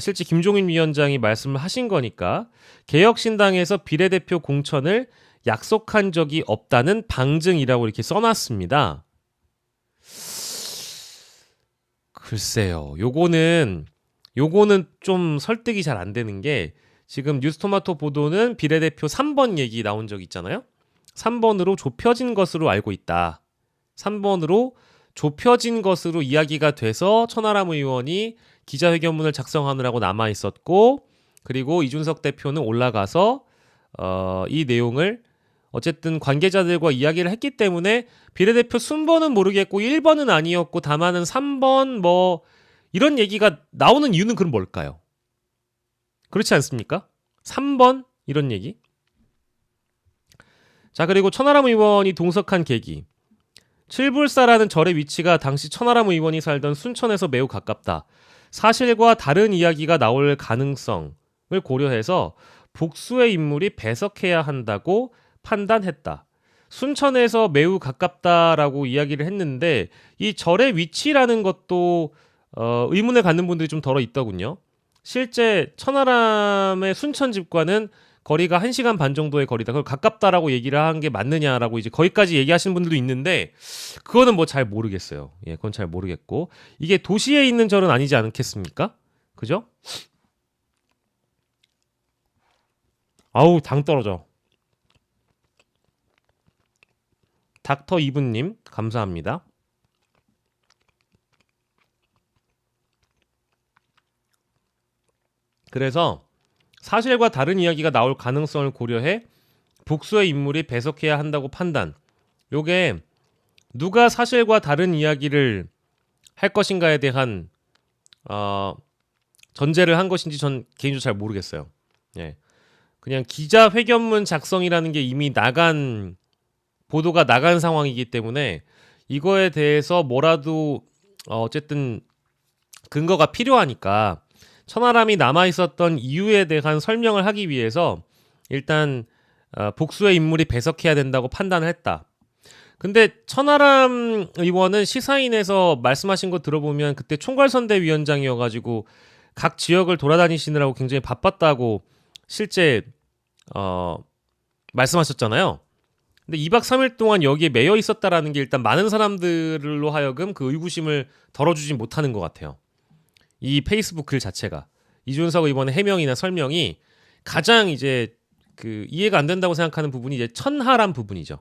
Speaker 1: 실제 김종인 위원장이 말씀을 하신 거니까 개혁신당에서 비례대표 공천을 약속한 적이 없다는 방증이라고 이렇게 써놨습니다. 글쎄요. 요거는 좀 설득이 잘 안 되는 게 지금 뉴스토마토 보도는 비례대표 3번 얘기 나온 적 있잖아요. 3번으로 좁혀진 것으로 알고 있다. 3번으로 좁혀진 것으로 이야기가 돼서 천하람 의원이 기자회견문을 작성하느라고 남아 있었고 그리고 이준석 대표는 올라가서 이 내용을 어쨌든 관계자들과 이야기를 했기 때문에 비례대표 순번은 모르겠고 1번은 아니었고 다만은 3번 뭐 이런 얘기가 나오는 이유는 그럼 뭘까요? 그렇지 않습니까? 3번 이런 얘기. 자, 그리고 천하람 의원이 동석한 계기. 칠불사라는 절의 위치가 당시 천하람 의원이 살던 순천에서 매우 가깝다. 사실과 다른 이야기가 나올 가능성을 고려해서 복수의 인물이 배석해야 한다고 판단했다. 순천에서 매우 가깝다라고 이야기를 했는데 이 절의 위치라는 것도 의문을 갖는 분들이 좀 덜어 있더군요. 실제 천하람의 순천 집과는 거리가 1시간 반 정도의 거리다. 그걸 가깝다라고 얘기를 한 게 맞느냐라고 이제 거기까지 얘기하시는 분들도 있는데 그거는 뭐 잘 모르겠어요. 예, 그건 잘 모르겠고 이게 도시에 있는 절은 아니지 않겠습니까? 그죠? 아우 당 떨어져. 닥터 이분님 감사합니다. 그래서 사실과 다른 이야기가 나올 가능성을 고려해 복수의 인물이 배석해야 한다고 판단. 요게 누가 사실과 다른 이야기를 할 것인가에 대한 전제를 한 것인지 전 개인적으로 잘 모르겠어요. 예. 그냥 기자회견문 작성이라는 게 이미 보도가 나간 상황이기 때문에 이거에 대해서 뭐라도 어쨌든 근거가 필요하니까 천하람이 남아있었던 이유에 대한 설명을 하기 위해서 일단 복수의 인물이 배석해야 된다고 판단을 했다. 근데 천하람 의원은 시사인에서 말씀하신 거 들어보면 그때 총괄선대위원장이어가지고 각 지역을 돌아다니시느라고 굉장히 바빴다고 실제 말씀하셨잖아요. 근데 2박 3일 동안 여기에 매여 있었다라는 게 일단 많은 사람들로 하여금 그 의구심을 덜어주지 못하는 것 같아요. 이 페이스북 글 자체가 이준석 의원의 해명이나 설명이 가장 이제 그 이해가 안 된다고 생각하는 부분이 이제 천하람 부분이죠.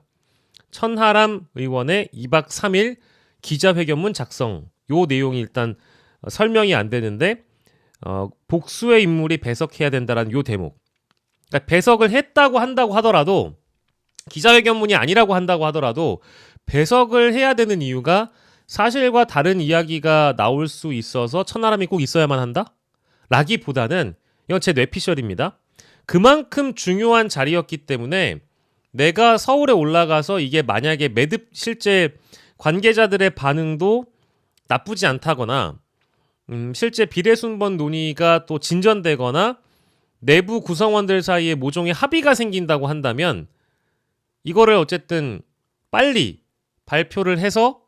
Speaker 1: 천하람 의원의 2박 3일 기자회견문 작성 요 내용이 일단 설명이 안 되는데 복수의 인물이 배석해야 된다라는 요 대목. 그러니까 배석을 했다고 한다고 하더라도 기자회견문이 아니라고 한다고 하더라도 배석을 해야 되는 이유가 사실과 다른 이야기가 나올 수 있어서 천하람이 꼭 있어야만 한다? 라기보다는 이건 제 뇌피셜입니다. 그만큼 중요한 자리였기 때문에 내가 서울에 올라가서 이게 만약에 실제 관계자들의 반응도 나쁘지 않다거나 실제 비례순번 논의가 또 진전되거나 내부 구성원들 사이에 모종의 합의가 생긴다고 한다면 이거를 어쨌든 빨리 발표를 해서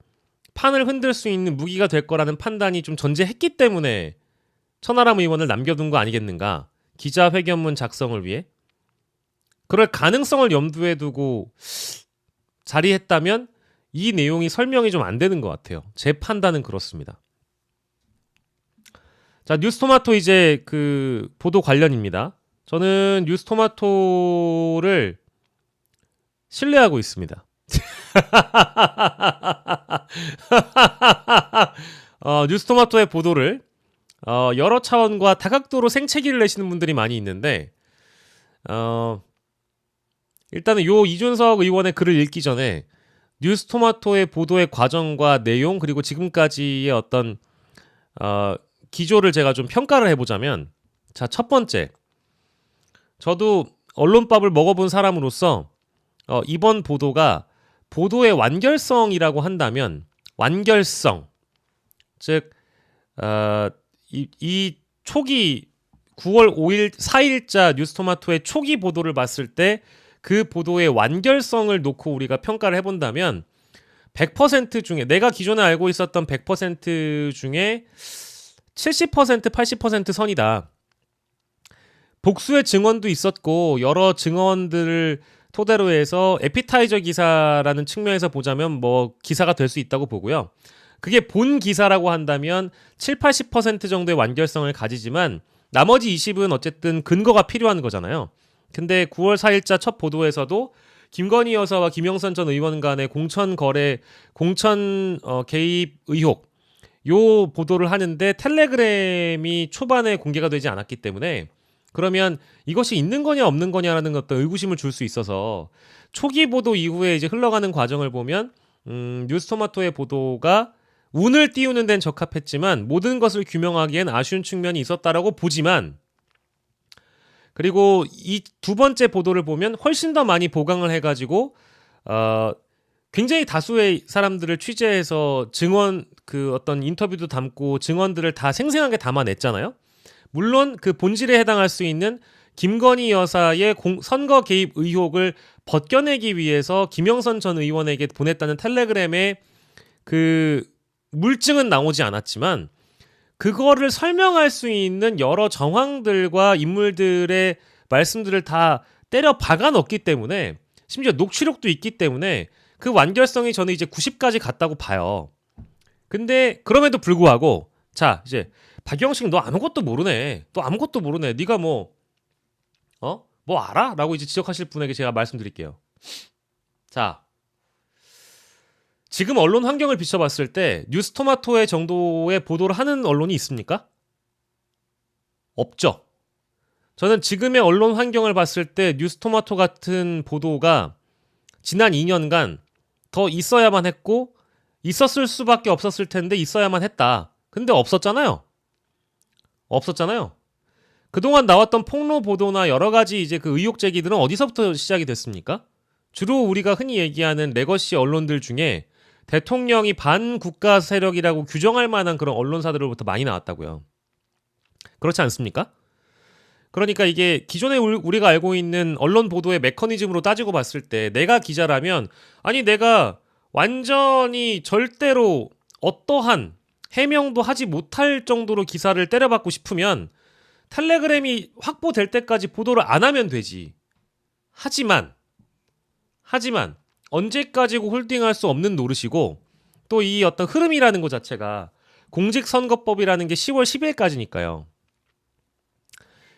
Speaker 1: 판을 흔들 수 있는 무기가 될 거라는 판단이 좀 전제했기 때문에 천하람 의원을 남겨둔 거 아니겠는가. 기자회견문 작성을 위해. 그럴 가능성을 염두에 두고 자리했다면 이 내용이 설명이 좀 안 되는 것 같아요. 제 판단은 그렇습니다. 자, 뉴스토마토 이제 그 보도 관련입니다. 저는 뉴스토마토를 신뢰하고 있습니다. 뉴스토마토의 보도를 여러 차원과 다각도로 생채기를 내시는 분들이 많이 있는데 일단은 요 이준석 의원의 글을 읽기 전에 뉴스토마토의 보도의 과정과 내용 그리고 지금까지의 어떤 기조를 제가 좀 평가를 해보자면 자, 첫 번째 저도 언론밥을 먹어본 사람으로서 이번 보도가 보도의 완결성이라고 한다면 완결성 즉 이 초기 9월 5일 4일자 뉴스토마토의 초기 보도를 봤을 때 그 보도의 완결성을 놓고 우리가 평가를 해본다면 100% 중에 내가 기존에 알고 있었던 100% 중에 70% 80% 선이다. 복수의 증언도 있었고 여러 증언들을 토대로 해서 에피타이저 기사라는 측면에서 보자면 뭐 기사가 될 수 있다고 보고요. 그게 본 기사라고 한다면 7, 80% 정도의 완결성을 가지지만 나머지 20은 어쨌든 근거가 필요한 거잖아요. 근데 9월 4일자 첫 보도에서도 김건희 여사와 김영선 전 의원 간의 공천 개입 의혹 요 보도를 하는데 텔레그램이 초반에 공개가 되지 않았기 때문에 그러면 이것이 있는 거냐 없는 거냐라는 어떤 의구심을 줄 수 있어서 초기 보도 이후에 이제 흘러가는 과정을 보면 뉴스토마토의 보도가 운을 띄우는 데는 적합했지만 모든 것을 규명하기엔 아쉬운 측면이 있었다라고 보지만 그리고 이 두 번째 보도를 보면 훨씬 더 많이 보강을 해가지고 굉장히 다수의 사람들을 취재해서 증언 그 어떤 인터뷰도 담고 증언들을 다 생생하게 담아냈잖아요. 물론 그 본질에 해당할 수 있는 김건희 여사의 선거 개입 의혹을 벗겨내기 위해서 김영선 전 의원에게 보냈다는 텔레그램의 그 물증은 나오지 않았지만 그거를 설명할 수 있는 여러 정황들과 인물들의 말씀들을 다 때려 박아 넣었기 때문에 심지어 녹취록도 있기 때문에 그 완결성이 저는 이제 90까지 갔다고 봐요. 근데 그럼에도 불구하고 자 이제 박영식 너 아무것도 모르네. 또 아무것도 모르네. 네가 뭐 알아? 라고 이제 지적하실 분에게 제가 말씀드릴게요. 자 지금 언론 환경을 비춰봤을 때 뉴스토마토의 정도의 보도를 하는 언론이 있습니까? 없죠. 저는 지금의 언론 환경을 봤을 때 뉴스토마토 같은 보도가 지난 2년간 더 있어야만 했고 있었을 수밖에 없었을 텐데 있어야만 했다. 근데 없었잖아요. 그동안 나왔던 폭로 보도나 여러 가지 이제 그 의혹 제기들은 어디서부터 시작이 됐습니까? 주로 우리가 흔히 얘기하는 레거시 언론들 중에 대통령이 반국가 세력이라고 규정할 만한 그런 언론사들로부터 많이 나왔다고요. 그렇지 않습니까? 그러니까 이게 기존에 우리가 알고 있는 언론 보도의 메커니즘으로 따지고 봤을 때 내가 기자라면 아니 내가 완전히 절대로 어떠한 해명도 하지 못할 정도로 기사를 때려박고 싶으면 텔레그램이 확보될 때까지 보도를 안 하면 되지. 하지만 언제까지고 홀딩할 수 없는 노릇이고 또 이 어떤 흐름이라는 것 자체가 공직선거법이라는 게 10월 10일까지니까요.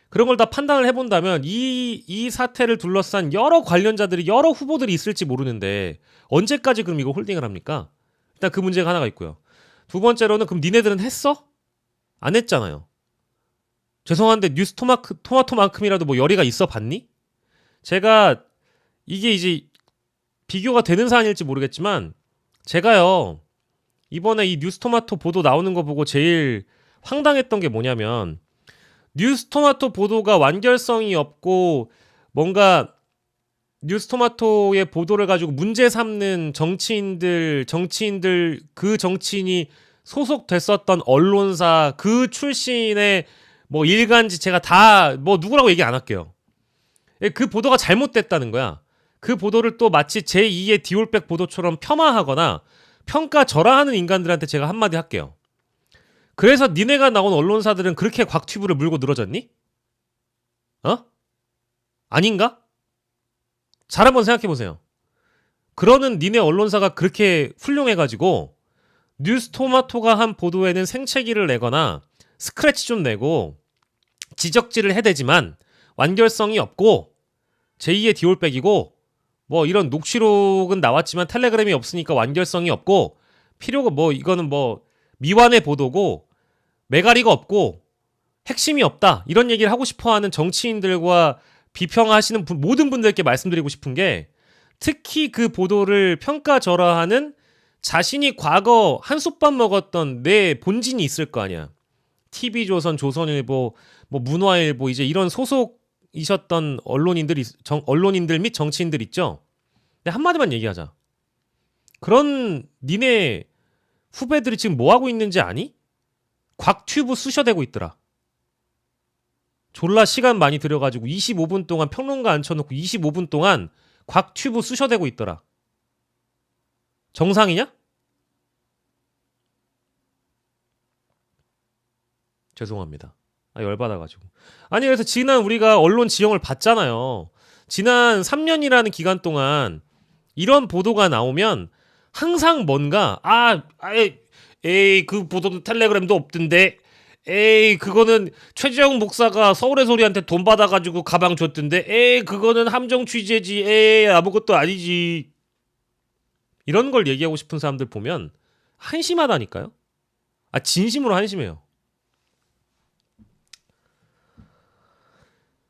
Speaker 1: 그런 걸 다 판단을 해본다면 이 사태를 둘러싼 여러 관련자들이 여러 후보들이 있을지 모르는데 언제까지 그럼 이거 홀딩을 합니까? 일단 그 문제가 하나가 있고요. 두 번째로는 그럼 니네들은 했어? 안 했잖아요. 죄송한데 토마토만큼이라도 뭐 열의가 있어 봤니? 제가 이게 이제 비교가 되는 사안일지 모르겠지만 제가요 이번에 이 뉴스토마토 보도 나오는 거 보고 제일 황당했던 게 뭐냐면 뉴스토마토 보도가 완결성이 없고 뭔가 뉴스토마토의 보도를 가지고 문제 삼는 정치인들 그 정치인이 소속됐었던 언론사 그 출신의 뭐 일간지 제가 다 뭐 누구라고 얘기 안 할게요. 그 보도가 잘못됐다는 거야. 그 보도를 또 마치 제2의 디올백 보도처럼 폄하하거나 평가절하하는 인간들한테 제가 한마디 할게요. 그래서 니네가 나온 언론사들은 그렇게 곽튜브를 물고 늘어졌니? 아닌가? 잘 한번 생각해보세요. 그러는 니네 언론사가 그렇게 훌륭해가지고 뉴스토마토가 한 보도에는 생채기를 내거나 스크래치 좀 내고 지적질을 해대지만 완결성이 없고 제2의 디올백이고 뭐 이런 녹취록은 나왔지만 텔레그램이 없으니까 완결성이 없고 필요가 뭐 이거는 뭐 미완의 보도고 매가리가 없고 핵심이 없다 이런 얘기를 하고 싶어하는 정치인들과 비평하시는 모든 분들께 말씀드리고 싶은 게 특히 그 보도를 평가절하하는 자신이 과거 한솥밥 먹었던 내 본진이 있을 거 아니야. TV조선, 조선일보, 뭐 문화일보 이제 이런 소속이셨던 언론인들 및 정치인들 있죠. 근데 한마디만 얘기하자. 그런 니네 후배들이 지금 뭐 하고 있는지 아니? 곽튜브 쑤셔대고 있더라. 졸라 시간 많이 들여가지고 25분 동안 평론가 앉혀놓고 25분 동안 곽튜브 쑤셔대고 있더라. 정상이냐? 죄송합니다. 열받아가지고. 아니 그래서 지난 우리가 언론 지형을 봤잖아요. 지난 3년이라는 기간 동안 이런 보도가 나오면 항상 뭔가 에이 그 보도도 텔레그램도 없던데, 에이 그거는 최재형 목사가 서울의 소리한테 돈 받아가지고 가방 줬던데, 에이 그거는 함정 취재지, 에이 아무것도 아니지. 이런 걸 얘기하고 싶은 사람들 보면 한심하다니까요. 진심으로 한심해요.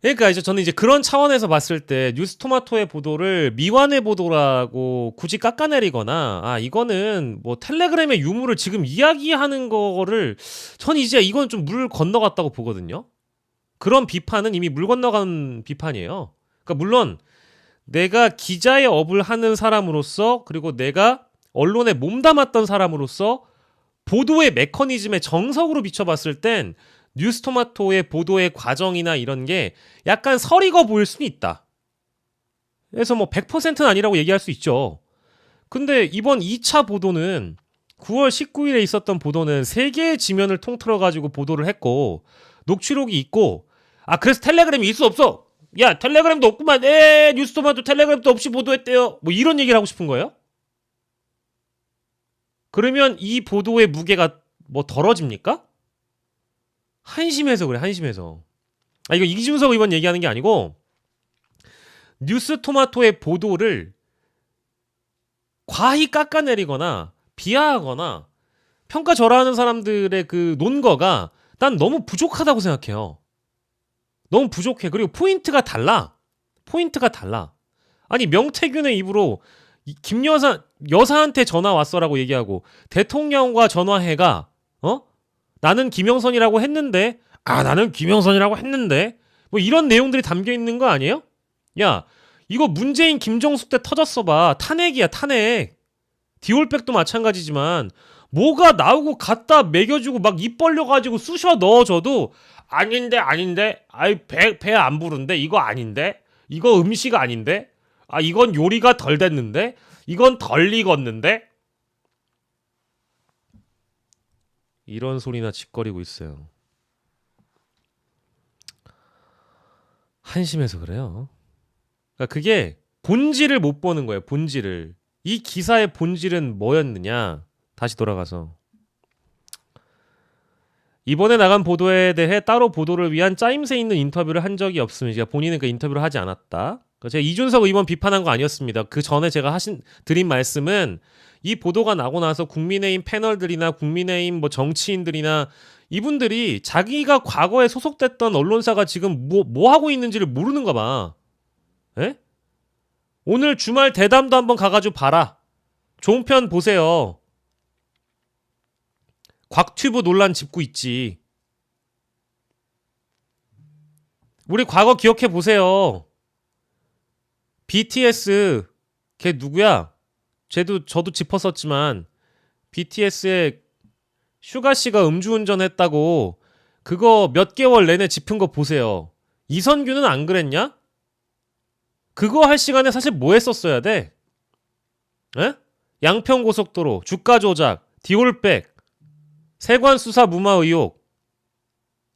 Speaker 1: 그러니까 이제 저는 이제 그런 차원에서 봤을 때 뉴스토마토의 보도를 미완의 보도라고 굳이 깎아내리거나 이거는 뭐 텔레그램의 유무를 지금 이야기하는 거를 전 이제 이건 좀 물 건너갔다고 보거든요. 그런 비판은 이미 물 건너간 비판이에요. 그러니까 물론 내가 기자의 업을 하는 사람으로서, 그리고 내가 언론에 몸담았던 사람으로서 보도의 메커니즘의 정석으로 비춰봤을 땐 뉴스토마토의 보도의 과정이나 이런 게 약간 설익어 보일 수는 있다. 그래서 뭐 100%는 아니라고 얘기할 수 있죠. 근데 이번 2차 보도는 9월 19일에 있었던 보도는 3개의 지면을 통틀어가지고 보도를 했고, 녹취록이 있고, 그래서 텔레그램이 있을 수 없어! 야 텔레그램도 없구만! 뉴스토마토 텔레그램도 없이 보도했대요! 뭐 이런 얘기를 하고 싶은 거예요? 그러면 이 보도의 무게가 뭐 덜어집니까? 한심해서 그래, 한심해서. 이거 이준석 의원 얘기하는 게 아니고, 뉴스토마토의 보도를 과히 깎아내리거나 비하하거나 평가절하하는 사람들의 그 논거가 난 너무 부족하다고 생각해요. 너무 부족해. 그리고 포인트가 달라. 아니 명태균의 입으로 여사한테 전화 왔어라고 얘기하고, 대통령과 전화해가 나는 김영선이라고 했는데, 나는 김영선이라고 했는데, 뭐 이런 내용들이 담겨 있는 거 아니에요? 야, 이거 문재인 김정숙 때 터졌어 봐. 탄핵이야, 탄핵. 디올백도 마찬가지지만 뭐가 나오고 갖다 매겨주고 막 입 벌려가지고 쑤셔 넣어줘도 아닌데, 배 안 부른데, 이거 아닌데, 이거 음식 아닌데, 이건 요리가 덜 됐는데, 이건 덜 익었는데, 이런 소리나 짓거리고 있어요. 한심해서 그래요. 그러니까 그게 본질을 못 보는 거예요. 본질을. 이 기사의 본질은 뭐였느냐. 다시 돌아가서 이번에 나간 보도에 대해 따로 보도를 위한 짜임새 있는 인터뷰를 한 적이 없습니다. 본인은 그 인터뷰를 하지 않았다. 제가 이준석 의원 비판한 거 아니었습니다. 그 전에 제가 드린 말씀은 이 보도가 나고 나서 국민의힘 패널들이나 국민의힘 뭐 정치인들이나 이분들이 자기가 과거에 소속됐던 언론사가 지금 뭐 하고 있는지를 모르는가 봐. 에? 오늘 주말 대담도 한번 가가지고 봐라. 종편 보세요. 곽튜브 논란 짚고 있지. 우리 과거 기억해 보세요. BTS 걔 누구야? 저도 짚었었지만 BTS의 슈가 씨가 음주운전했다고 그거 몇 개월 내내 짚은 거 보세요. 이선균은 안 그랬냐? 그거 할 시간에 사실 뭐 했었어야 돼? 에? 양평고속도로, 주가 조작, 디올백, 세관 수사 무마 의혹,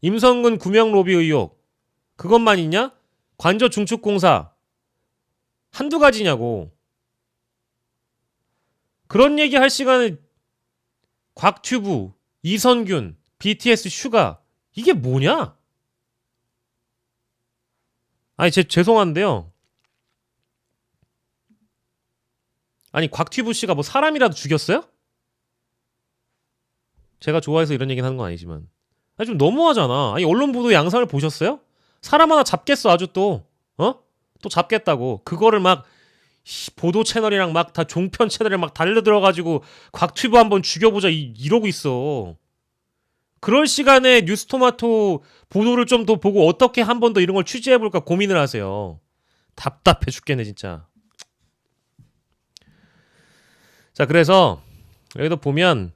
Speaker 1: 임성근 구명 로비 의혹, 그것만 있냐? 관저 중축공사 한두 가지냐고. 그런 얘기 할 시간에 곽튜브, 이선균, BTS 슈가 이게 뭐냐? 죄송한데요. 곽튜브 씨가 뭐 사람이라도 죽였어요? 제가 좋아해서 이런 얘기는 하는 건 아니지만 좀 너무하잖아. 언론 보도 양상을 보셨어요? 사람 하나 잡겠어 아주 또 잡겠다고 그거를 막 보도 채널이랑 막 다 종편 채널에 막 달려들어가지고 곽튜브 한번 죽여보자 이러고 있어. 그럴 시간에 뉴스토마토 보도를 좀 더 보고 어떻게 한 번 더 이런 걸 취재해볼까 고민을 하세요. 답답해 죽겠네 진짜. 자, 그래서 여기도 보면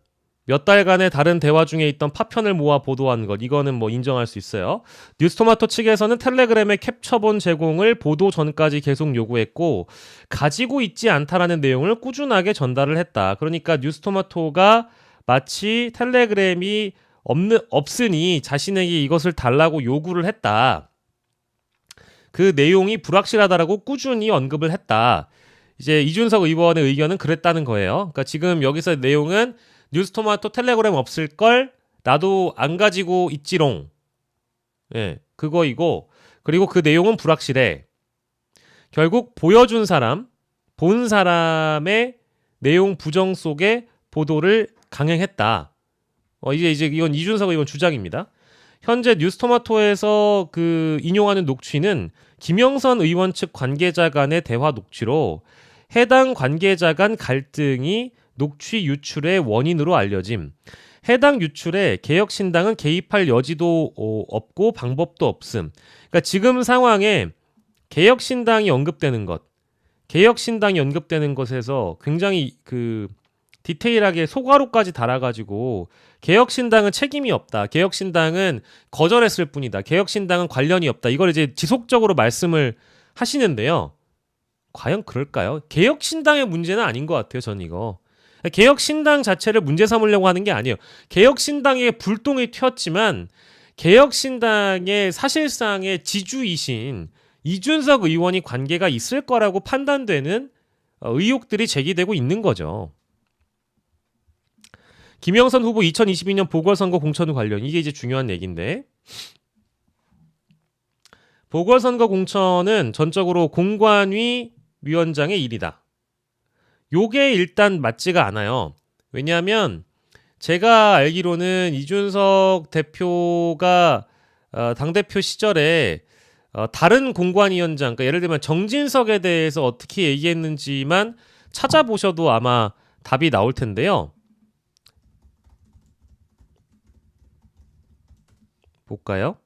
Speaker 1: 몇 달간의 다른 대화 중에 있던 파편을 모아 보도한 것, 이거는 뭐 인정할 수 있어요. 뉴스토마토 측에서는 텔레그램의 캡처본 제공을 보도 전까지 계속 요구했고 가지고 있지 않다라는 내용을 꾸준하게 전달을 했다. 그러니까 뉴스토마토가 마치 텔레그램이 없으니 자신에게 이것을 달라고 요구를 했다. 그 내용이 불확실하다라고 꾸준히 언급을 했다. 이제 이준석 의원의 의견은 그랬다는 거예요. 그러니까 지금 여기서 내용은 뉴스토마토 텔레그램 없을 걸 나도 안 가지고 있지롱. 예, 그거이고 그리고 그 내용은 불확실해. 결국 보여준 사람, 본 사람의 내용 부정 속에 보도를 강행했다. 이제 이건 이준석 의원 주장입니다. 현재 뉴스토마토에서 그 인용하는 녹취는 김영선 의원 측 관계자 간의 대화 녹취로 해당 관계자 간 갈등이 녹취 유출의 원인으로 알려짐. 해당 유출에 개혁신당은 개입할 여지도 없고 방법도 없음. 그러니까 지금 상황에 개혁신당이 언급되는 것에서 굉장히 그 디테일하게 소가루까지 달아가지고 개혁신당은 책임이 없다. 개혁신당은 거절했을 뿐이다. 개혁신당은 관련이 없다. 이걸 이제 지속적으로 말씀을 하시는데요. 과연 그럴까요? 개혁신당의 문제는 아닌 것 같아요. 전 이거. 개혁신당 자체를 문제 삼으려고 하는 게 아니에요. 개혁신당에 불똥이 튀었지만 개혁신당의 사실상의 지주이신 이준석 의원이 관계가 있을 거라고 판단되는 의혹들이 제기되고 있는 거죠. 김영선 후보 2022년 보궐선거 공천 관련, 이게 이제 중요한 얘기인데, 보궐선거 공천은 전적으로 공관위 위원장의 일이다. 요게 일단 맞지가 않아요. 왜냐하면 제가 알기로는 이준석 대표가 당대표 시절에 다른 공관위원장, 그러니까 예를 들면 정진석에 대해서 어떻게 얘기했는지만 찾아보셔도 아마 답이 나올 텐데요. 볼까요?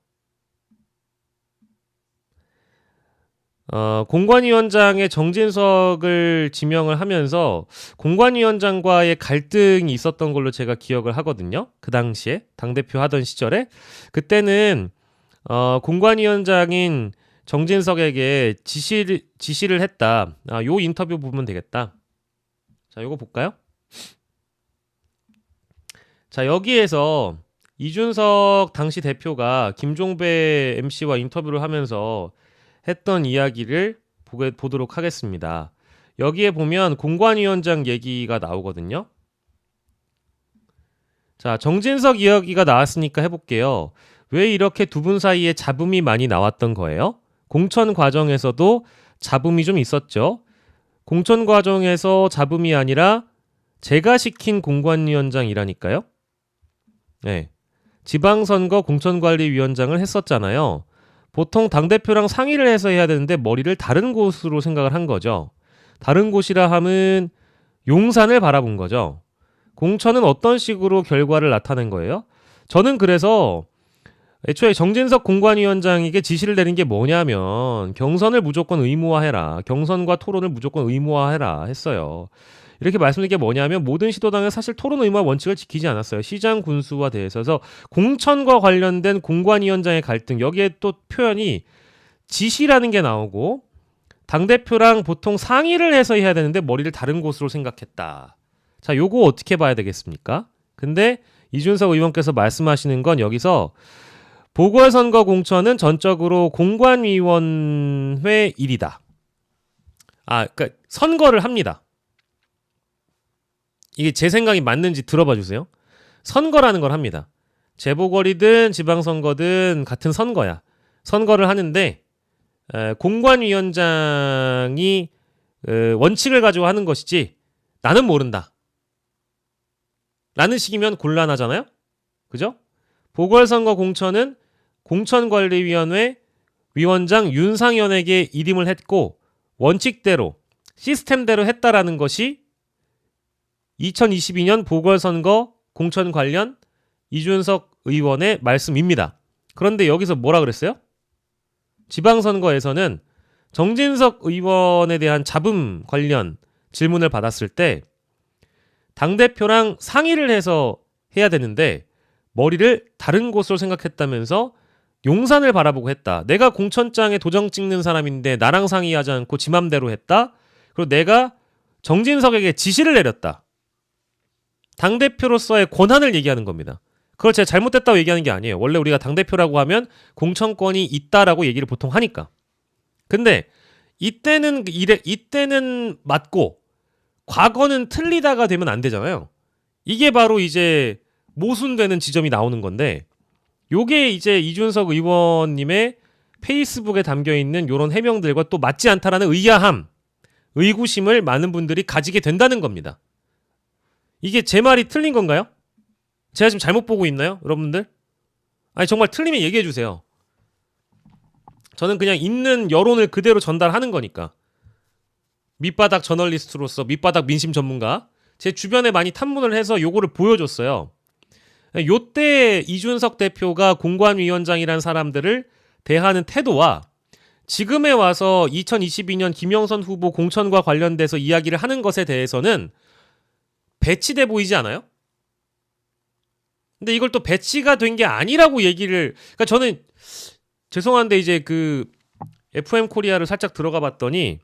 Speaker 1: 공관위원장의 정진석을 지명을 하면서 공관위원장과의 갈등이 있었던 걸로 제가 기억을 하거든요. 그 당시에 당대표 하던 시절에 그때는 공관위원장인 정진석에게 지시를 했다. 요 인터뷰 보면 되겠다. 자, 요거 볼까요? 자, 여기에서 이준석 당시 대표가 김종배 MC와 인터뷰를 하면서 했던 이야기를 보도록 하겠습니다. 여기에 보면 공관위원장 얘기가 나오거든요. 자, 정진석 이야기가 나왔으니까 해볼게요. 왜 이렇게 두 분 사이에 잡음이 많이 나왔던 거예요? 공천 과정에서도 잡음이 좀 있었죠. 공천 과정에서 잡음이 아니라 제가 시킨 공관위원장이라니까요. 네. 지방선거 공천관리위원장을 했었잖아요. 보통 당대표랑 상의를 해서 해야 되는데 머리를 다른 곳으로 생각을 한 거죠. 다른 곳이라 함은 용산을 바라본 거죠. 공천은 어떤 식으로 결과를 나타낸 거예요? 저는 그래서 애초에 정진석 공관위원장에게 지시를 내린 게 뭐냐면 경선을 무조건 의무화해라. 경선과 토론을 무조건 의무화해라 했어요. 이렇게 말씀드린 게 뭐냐면 모든 시도당은 사실 토론 의무화 원칙을 지키지 않았어요. 시장 군수와 대해서 공천과 관련된 공관위원장의 갈등, 여기에 또 표현이 지시라는 게 나오고 당대표랑 보통 상의를 해서 해야 되는데 머리를 다른 곳으로 생각했다. 자, 요거 어떻게 봐야 되겠습니까? 근데 이준석 의원께서 말씀하시는 건 여기서 보궐선거 공천은 전적으로 공관위원회 일이다. 그러니까 선거를 합니다. 이게 제 생각이 맞는지 들어봐 주세요. 선거라는 걸 합니다. 재보궐이든 지방선거든 같은 선거야. 선거를 하는데 공관위원장이 원칙을 가지고 하는 것이지 나는 모른다. 라는 식이면 곤란하잖아요. 그죠? 보궐선거 공천은 공천관리위원회 위원장 윤상현에게 일임을 했고 원칙대로 시스템대로 했다라는 것이 2022년 보궐선거 공천 관련 이준석 의원의 말씀입니다. 그런데 여기서 뭐라 그랬어요? 지방선거에서는 정진석 의원에 대한 잡음 관련 질문을 받았을 때 당대표랑 상의를 해서 해야 되는데 머리를 다른 곳으로 생각했다면서 용산을 바라보고 했다. 내가 공천장에 도장 찍는 사람인데 나랑 상의하지 않고 지 맘대로 했다. 그리고 내가 정진석에게 지시를 내렸다. 당대표로서의 권한을 얘기하는 겁니다. 그걸 제가 잘못됐다고 얘기하는 게 아니에요. 원래 우리가 당대표라고 하면 공천권이 있다라고 얘기를 보통 하니까. 근데 이때는 맞고 과거는 틀리다가 되면 안 되잖아요. 이게 바로 이제 모순되는 지점이 나오는 건데 요게 이제 이준석 의원님의 페이스북에 담겨있는 요런 해명들과 또 맞지 않다라는 의아함, 의구심을 많은 분들이 가지게 된다는 겁니다. 이게 제 말이 틀린 건가요? 제가 지금 잘못 보고 있나요? 여러분들? 아니 정말 틀리면 얘기해 주세요. 저는 그냥 있는 여론을 그대로 전달하는 거니까. 밑바닥 저널리스트로서 밑바닥 민심 전문가 제 주변에 많이 탐문을 해서 요거를 보여줬어요. 요때 이준석 대표가 공관위원장이란 사람들을 대하는 태도와 지금에 와서 2022년 김영선 후보 공천과 관련돼서 이야기를 하는 것에 대해서는 배치돼 보이지 않아요? 근데 이걸 또 배치가 된 게 아니라고 얘기를, 그러니까 저는 죄송한데 이제 그 FM 코리아를 살짝 들어가 봤더니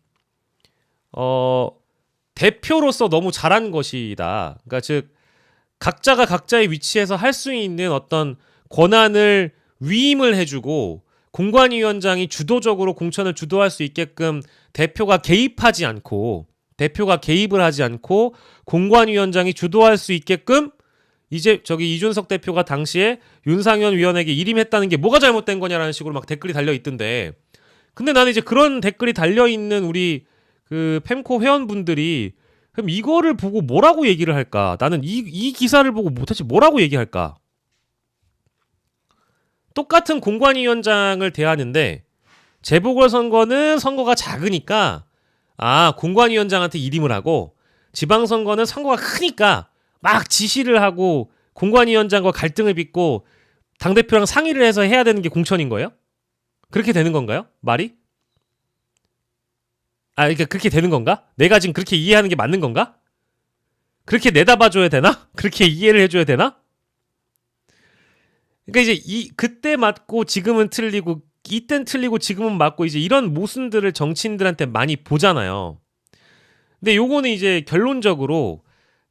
Speaker 1: 대표로서 너무 잘한 것이다. 그러니까 즉 각자가 각자의 위치에서 할 수 있는 어떤 권한을 위임을 해주고 공관위원장이 주도적으로 공천을 주도할 수 있게끔 대표가 개입을 하지 않고 공관위원장이 주도할 수 있게끔 이제 저기 이준석 대표가 당시에 윤상현 위원에게 일임했다는 게 뭐가 잘못된 거냐라는 식으로 막 댓글이 달려 있던데, 근데 나는 이제 그런 댓글이 달려 있는 우리 그 펜코 회원분들이 그럼 이거를 보고 뭐라고 얘기를 할까? 나는 이 기사를 보고 도대체 뭐라고 얘기할까? 똑같은 공관위원장을 대하는데 재보궐선거는 선거가 작으니까 공관위원장한테 일임을 하고 지방선거는 선거가 크니까 막 지시를 하고 공관위원장과 갈등을 빚고 당대표랑 상의를 해서 해야 되는 게 공천인 거예요? 그렇게 되는 건가요? 말이? 그러니까 그렇게 되는 건가? 내가 지금 그렇게 이해하는 게 맞는 건가? 그렇게 내다봐줘야 되나? 그렇게 이해를 해줘야 되나? 그러니까 이제 그때 맞고 지금은 틀리고 이땐 틀리고 지금은 맞고 이제 이런 모순들을 정치인들한테 많이 보잖아요. 근데 요거는 이제 결론적으로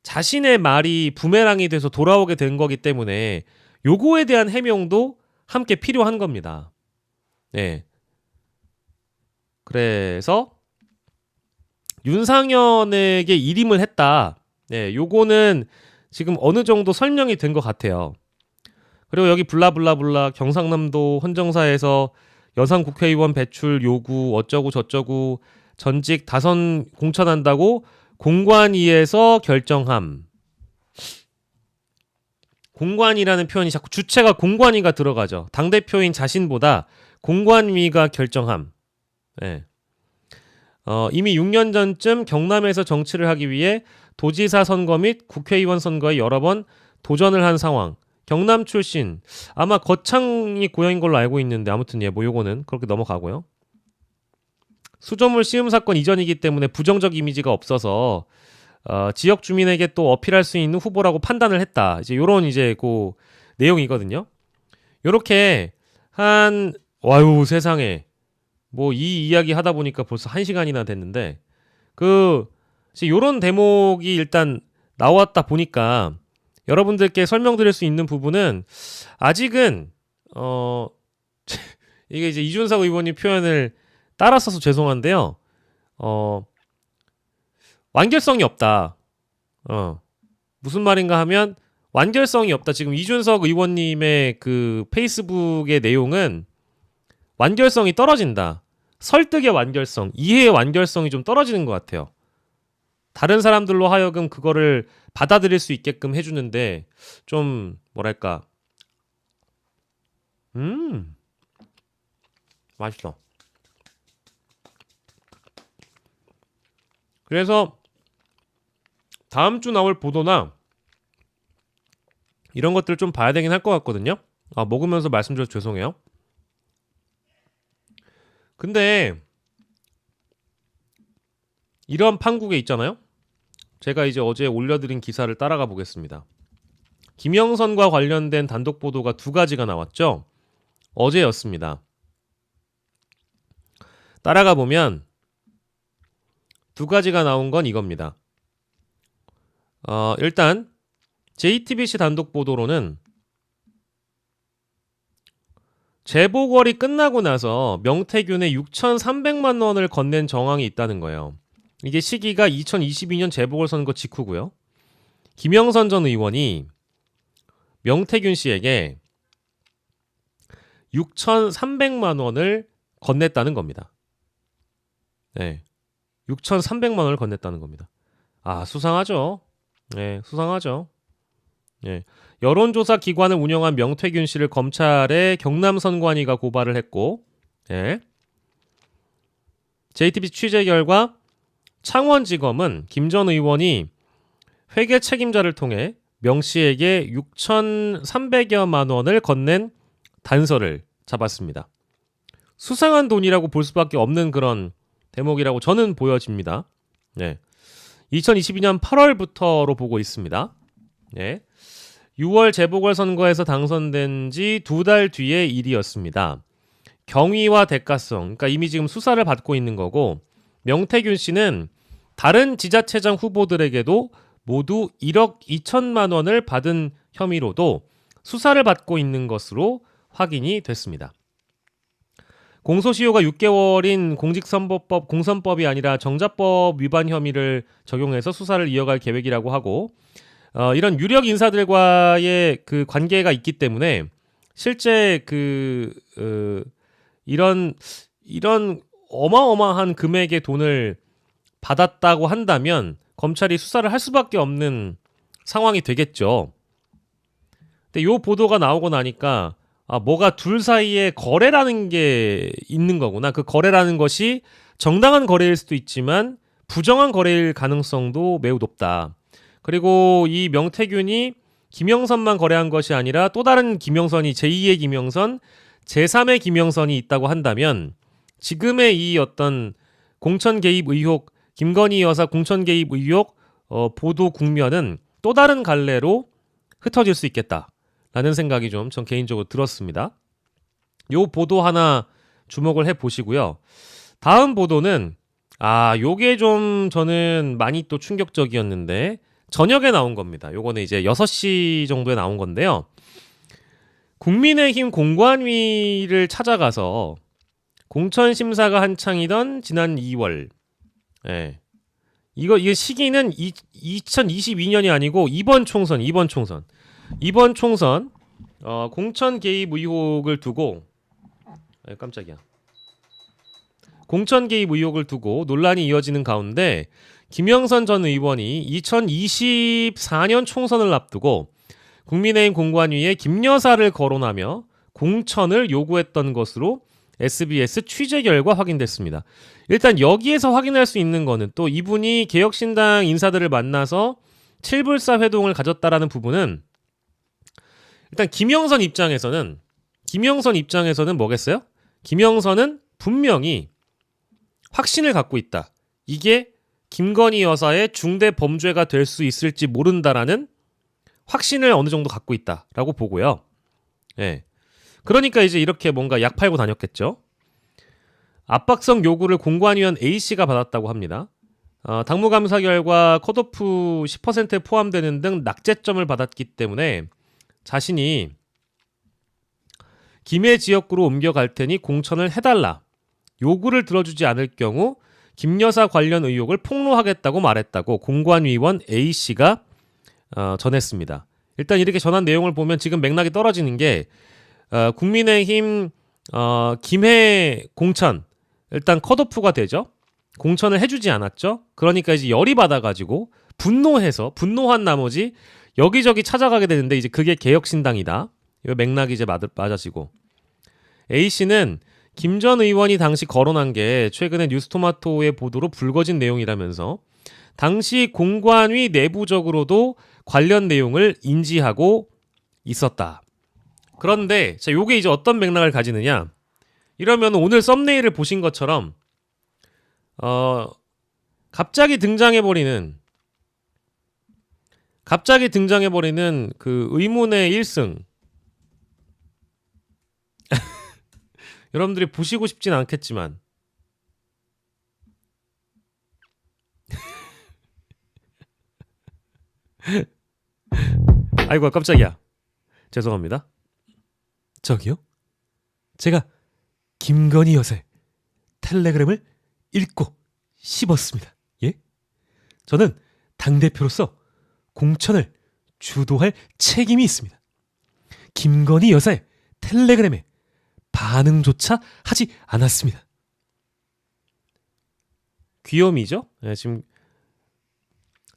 Speaker 1: 자신의 말이 부메랑이 돼서 돌아오게 된 거기 때문에 요거에 대한 해명도 함께 필요한 겁니다. 네. 그래서 윤상현에게 일임을 했다. 네, 요거는 지금 어느 정도 설명이 된 것 같아요. 그리고 여기 블라블라블라 경상남도 헌정사에서 여성 국회의원 배출 요구 어쩌고 저쩌고 전직 다선 공천한다고 공관위에서 결정함. 공관위라는 표현이 자꾸 주체가 공관위가 들어가죠. 당대표인 자신보다 공관위가 결정함. 네. 이미 6년 전쯤 경남에서 정치를 하기 위해 도지사 선거 및 국회의원 선거에 여러 번 도전을 한 상황. 경남 출신, 아마 거창이 고향인 걸로 알고 있는데 아무튼 뭐 요거는 그렇게 넘어가고요. 수조물 시음 사건 이전이기 때문에 부정적 이미지가 없어서 지역 주민에게 또 어필할 수 있는 후보라고 판단을 했다. 이제 요런 이제 그 내용이거든요. 요렇게 와유 세상에 뭐 이 이야기 하다 보니까 벌써 1시간이나 됐는데 이제 요런 대목이 일단 나왔다 보니까 여러분들께 설명드릴 수 있는 부분은 아직은 이게 이제 이준석 의원님 표현을 따라 써서 죄송한데요. 완결성이 없다. 무슨 말인가 하면 완결성이 없다. 지금 이준석 의원님의 그 페이스북의 내용은 완결성이 떨어진다. 설득의 완결성, 이해의 완결성이 좀 떨어지는 것 같아요. 다른 사람들로 하여금 그거를 받아들일 수 있게끔 해주는데 좀 뭐랄까 맛있어. 그래서 다음 주 나올 보도나 이런 것들 좀 봐야 되긴 할 것 같거든요. 먹으면서 말씀드려서 죄송해요. 근데 이런 판국에 있잖아요. 제가 이제 어제 올려드린 기사를 따라가 보겠습니다. 김영선과 관련된 단독 보도가 두 가지가 나왔죠. 어제였습니다. 따라가 보면 두 가지가 나온 건 이겁니다. 일단 JTBC 단독 보도로는 재보궐이 끝나고 나서 명태균에 6,300만 원을 건넨 정황이 있다는 거예요. 이게 시기가 2022년 재보궐선거 직후고요. 김영선 전 의원이 명태균 씨에게 6,300만 원을 건넸다는 겁니다. 네, 6,300만 원을 건넸다는 겁니다. 아, 수상하죠. 네, 수상하죠. 네. 여론조사 기관을 운영한 명태균 씨를 검찰의 경남선관위가 고발을 했고, 네. JTBC 취재 결과 창원지검은 김 전 의원이 회계 책임자를 통해 명 씨에게 6,300여만 원을 건넨 단서를 잡았습니다. 수상한 돈이라고 볼 수밖에 없는 그런 대목이라고 저는 보여집니다. 네. 2022년 8월부터로 보고 있습니다. 네. 6월 재보궐선거에서 당선된 지 2달 뒤의 일이었습니다. 경위와 대가성, 그러니까 이미 지금 수사를 받고 있는 거고, 명태균 씨는 다른 지자체장 후보들에게도 모두 1억 2천만 원을 받은 혐의로도 수사를 받고 있는 것으로 확인이 됐습니다. 공소시효가 6개월인 공직선거법 공선법이 아니라 정자법 위반 혐의를 적용해서 수사를 이어갈 계획이라고 하고, 이런 유력 인사들과의 그 관계가 있기 때문에 실제 이런 어마어마한 금액의 돈을 받았다고 한다면 검찰이 수사를 할 수밖에 없는 상황이 되겠죠. 근데 요 보도가 나오고 나니까 뭐가 둘 사이에 거래라는 게 있는 거구나. 그 거래라는 것이 정당한 거래일 수도 있지만 부정한 거래일 가능성도 매우 높다. 그리고 이 명태균이 김영선만 거래한 것이 아니라 또 다른 김영선이 제2의 김영선, 제3의 김영선이 있다고 한다면 지금의 이 어떤 공천 개입 의혹, 김건희 여사 공천 개입 의혹 보도 국면은 또 다른 갈래로 흩어질 수 있겠다라는 생각이 좀 전 개인적으로 들었습니다. 요 보도 하나 주목을 해 보시고요. 다음 보도는 요게 좀 저는 많이 또 충격적이었는데 저녁에 나온 겁니다. 요거는 이제 6시 정도에 나온 건데요. 국민의힘 공관위를 찾아가서 공천 심사가 한창이던 지난 2월, 이거 시기는 2022년이 아니고 이번 총선 공천 개입 의혹을 두고 깜짝이야. 공천 개입 의혹을 두고 논란이 이어지는 가운데 김영선 전 의원이 2024년 총선을 앞두고 국민의힘 공관위에 김 여사를 거론하며 공천을 요구했던 것으로 SBS 취재 결과 확인됐습니다. 일단 여기에서 확인할 수 있는 거는 또 이분이 개혁신당 인사들을 만나서 7불사 회동을 가졌다라는 부분은 일단 김영선 입장에서는 뭐겠어요? 김영선은 분명히 확신을 갖고 있다. 이게 김건희 여사의 중대 범죄가 될 수 있을지 모른다라는 확신을 어느 정도 갖고 있다라고 보고요. 그러니까 이제 이렇게 뭔가 약 팔고 다녔겠죠. 압박성 요구를 공관위원 A씨가 받았다고 합니다. 당무감사 결과 컷오프 10%에 포함되는 등 낙제점을 받았기 때문에 자신이 김해 지역구로 옮겨갈 테니 공천을 해달라. 요구를 들어주지 않을 경우 김 여사 관련 의혹을 폭로하겠다고 말했다고 공관위원 A씨가 전했습니다. 일단 이렇게 전한 내용을 보면 지금 맥락이 떨어지는 게 국민의힘 김해 공천 일단 컷오프가 되죠. 공천을 해주지 않았죠. 그러니까 이제 열이 받아가지고 분노한 나머지 여기저기 찾아가게 되는데 이제 그게 개혁신당이다. 이 맥락이 이제 맞아지고 A씨는 김 전 의원이 당시 거론한 게 최근에 뉴스토마토의 보도로 불거진 내용이라면서 당시 공관위 내부적으로도 관련 내용을 인지하고 있었다. 그런데 자, 요게 이제 어떤 맥락을 가지느냐? 이러면 오늘 썸네일을 보신 것처럼 갑자기 등장해버리는 갑자기 등장해버리는 그 의문의 1승. 여러분들이 보시고 싶진 않겠지만 아이고 깜짝이야. 죄송합니다. 저기요? 제가 김건희 여사의 텔레그램을 읽고 씹었습니다. 예? 저는 당대표로서 공천을 주도할 책임이 있습니다. 김건희 여사의 텔레그램에 반응조차 하지 않았습니다. 귀요미죠? 네, 지금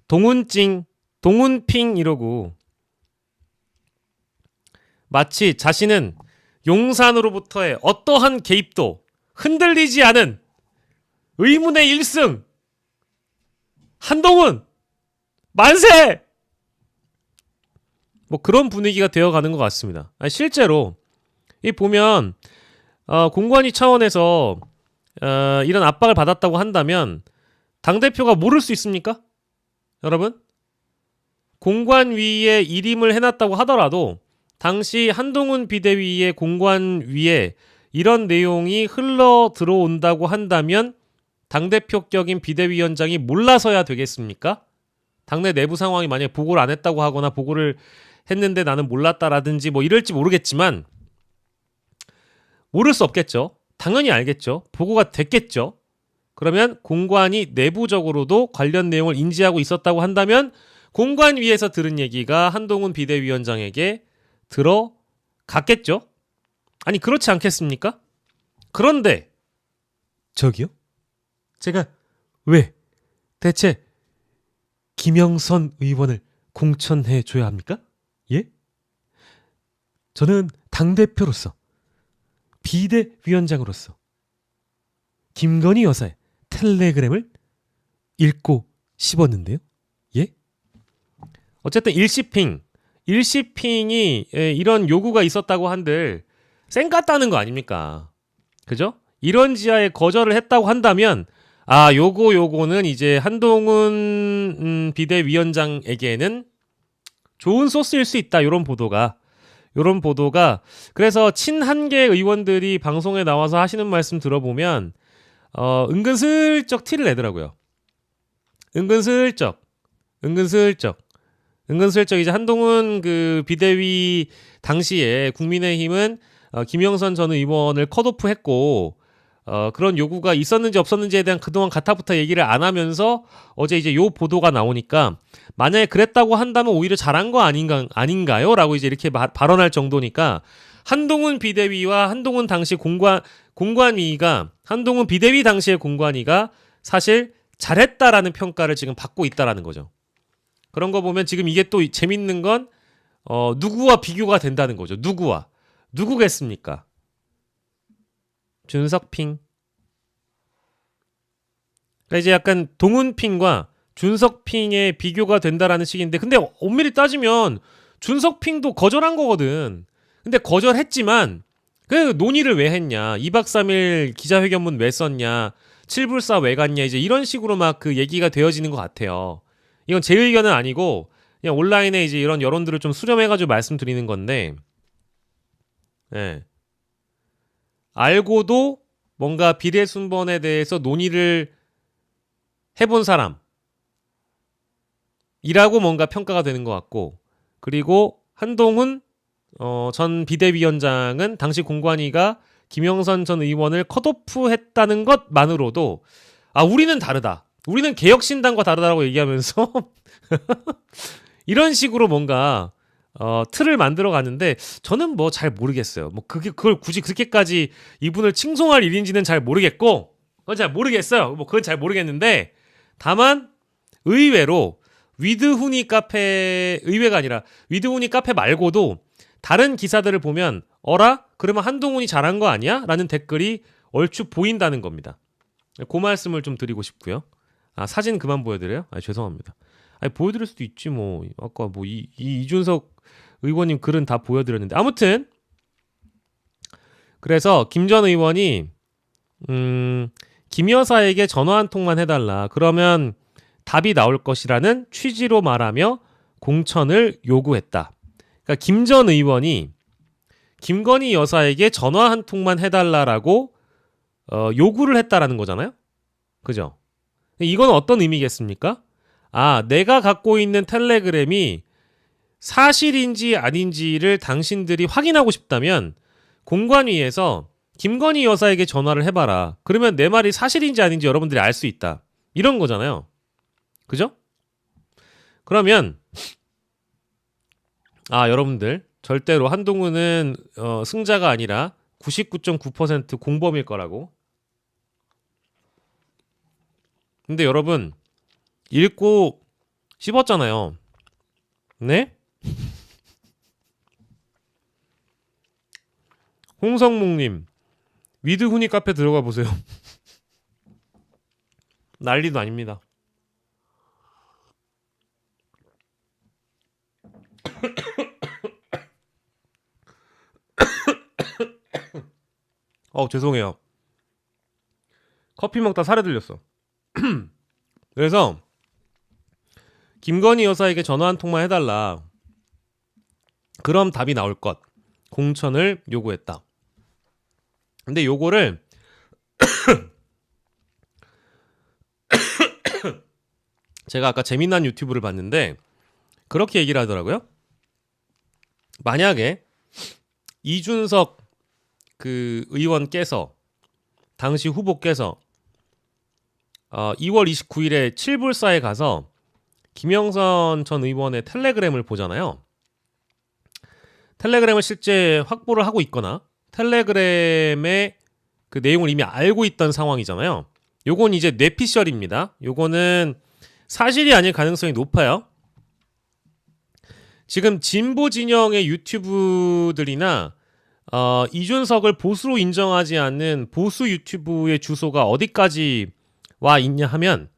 Speaker 1: 동훈찡, 동훈핑 이러고 마치 자신은 용산으로부터의 어떠한 개입도 흔들리지 않은 의문의 1승 한동훈 만세! 뭐 그런 분위기가 되어가는 것 같습니다. 실제로 이 보면 공관위 차원에서 이런 압박을 받았다고 한다면 당대표가 모를 수 있습니까? 여러분? 공관위에 일임을 해놨다고 하더라도 당시 한동훈 비대위의 공관위에 이런 내용이 흘러 들어온다고 한다면 당대표격인 비대위원장이 몰라서야 되겠습니까? 당내 내부 상황이 만약에 보고를 안 했다고 하거나 보고를 했는데 나는 몰랐다라든지 뭐 이럴지 모르겠지만 모를 수 없겠죠. 당연히 알겠죠. 보고가 됐겠죠. 그러면 공관이 내부적으로도 관련 내용을 인지하고 있었다고 한다면 공관위에서 들은 얘기가 한동훈 비대위원장에게 들어갔겠죠. 아니 그렇지 않겠습니까? 그런데 저기요? 제가 왜 대체 김영선 의원을 공천해 줘야 합니까? 예? 저는 당대표로서 비대위원장으로서 김건희 여사의 텔레그램을 읽고 씹었는데요. 예? 어쨌든 일시핑이 이런 요구가 있었다고 한들 쌩 같다는 거 아닙니까? 그죠? 이런 지하에 거절을 했다고 한다면 요거는 이제 한동훈 비대위원장에게는 좋은 소스일 수 있다. 요런 보도가 그래서 친한계 의원들이 방송에 나와서 하시는 말씀 들어보면 은근슬쩍 티를 내더라고요. 은근슬쩍 이제 한동훈 그 비대위 당시에 국민의힘은 김영선 전 의원을 컷오프했고 그런 요구가 있었는지 없었는지에 대한 그동안 가타부터 얘기를 안 하면서 어제 이제 요 보도가 나오니까 만약에 그랬다고 한다면 오히려 잘한 거 아닌가요? 라고 이제 이렇게 발언할 정도니까 한동훈 비대위와 한동훈 당시 공관위가 한동훈 비대위 당시의 공관위가 사실 잘했다라는 평가를 지금 받고 있다라는 거죠. 그런 거 보면 지금 이게 또 재밌는 건 누구와 비교가 된다는 거죠. 누구겠습니까? 준석핑. 그러니까 이제 약간 동훈핑과 준석핑의 비교가 된다라는 식인데 근데 엄밀히 따지면 준석핑도 거절한 거거든. 근데 거절했지만 그 논의를 왜 했냐? 2박 3일 기자회견문 왜 썼냐? 7불사 왜 갔냐? 이제 이런 식으로 막 그 얘기가 되어지는 것 같아요. 이건 제 의견은 아니고 그냥 온라인에 이제 이런 여론들을 좀 수렴해가지고 말씀드리는 건데, 예. 알고도 뭔가 비례순번에 대해서 논의를 해본 사람이라고 뭔가 평가가 되는 것 같고, 그리고 한동훈 전 비대위원장은 당시 공관위가 김영선 전 의원을 컷오프했다는 것만으로도 우리는 다르다. 우리는 개혁신당과 다르다라고 얘기하면서 이런 식으로 뭔가 틀을 만들어 가는데 저는 뭐 잘 모르겠어요. 뭐 그걸 굳이 그렇게까지 이분을 칭송할 일인지는 잘 모르겠고, 그건 잘 모르겠어요. 뭐 그건 잘 모르겠는데 다만 의외로 위드훈이 카페 의외가 아니라 위드훈이 카페 말고도 다른 기사들을 보면 어라? 그러면 한동훈이 잘한 거 아니야? 라는 댓글이 얼추 보인다는 겁니다. 그 말씀을 좀 드리고 싶고요. 사진 그만 보여드려요? 죄송합니다. 보여드릴 수도 있지 뭐. 아까 뭐 이준석 의원님 글은 다 보여드렸는데 아무튼 그래서 김 전 의원이 김 여사에게 전화 한 통만 해달라. 그러면 답이 나올 것이라는 취지로 말하며 공천을 요구했다. 그러니까 김 전 의원이 김건희 여사에게 전화 한 통만 해달라라고 요구를 했다라는 거잖아요. 그죠? 이건 어떤 의미겠습니까? 아, 내가 갖고 있는 텔레그램이 사실인지 아닌지를 당신들이 확인하고 싶다면 공관위에서 김건희 여사에게 전화를 해봐라. 그러면 내 말이 사실인지 아닌지 여러분들이 알 수 있다. 이런 거잖아요. 그죠? 그러면 여러분들 절대로 한동훈은 승자가 아니라 99.9% 공범일 거라고. 근데 여러분 읽고 씹었잖아요. 네? 홍성목님 위드후니 카페 들어가 보세요. 난리도 아닙니다. 죄송해요. 커피 먹다 살에 들렸어. 그래서 김건희 여사에게 전화 한 통만 해달라. 그럼 답이 나올 것. 공천을 요구했다. 근데 요거를 제가 아까 재미난 유튜브를 봤는데 그렇게 얘기를 하더라고요. 만약에 이준석 그 의원께서 당시 후보께서 2월 29일에 칠불사에 가서 김영선 전 의원의 텔레그램을 보잖아요. 텔레그램을 실제 확보를 하고 있거나 텔레그램의 그 내용을 이미 알고 있던 상황이잖아요. 요건 이제 뇌피셜입니다. 요거는 사실이 아닐 가능성이 높아요. 지금 진보 진영의 유튜브들이나 이준석을 보수로 인정하지 않는 보수 유튜브의 주소가 어디까지 와 있냐 하면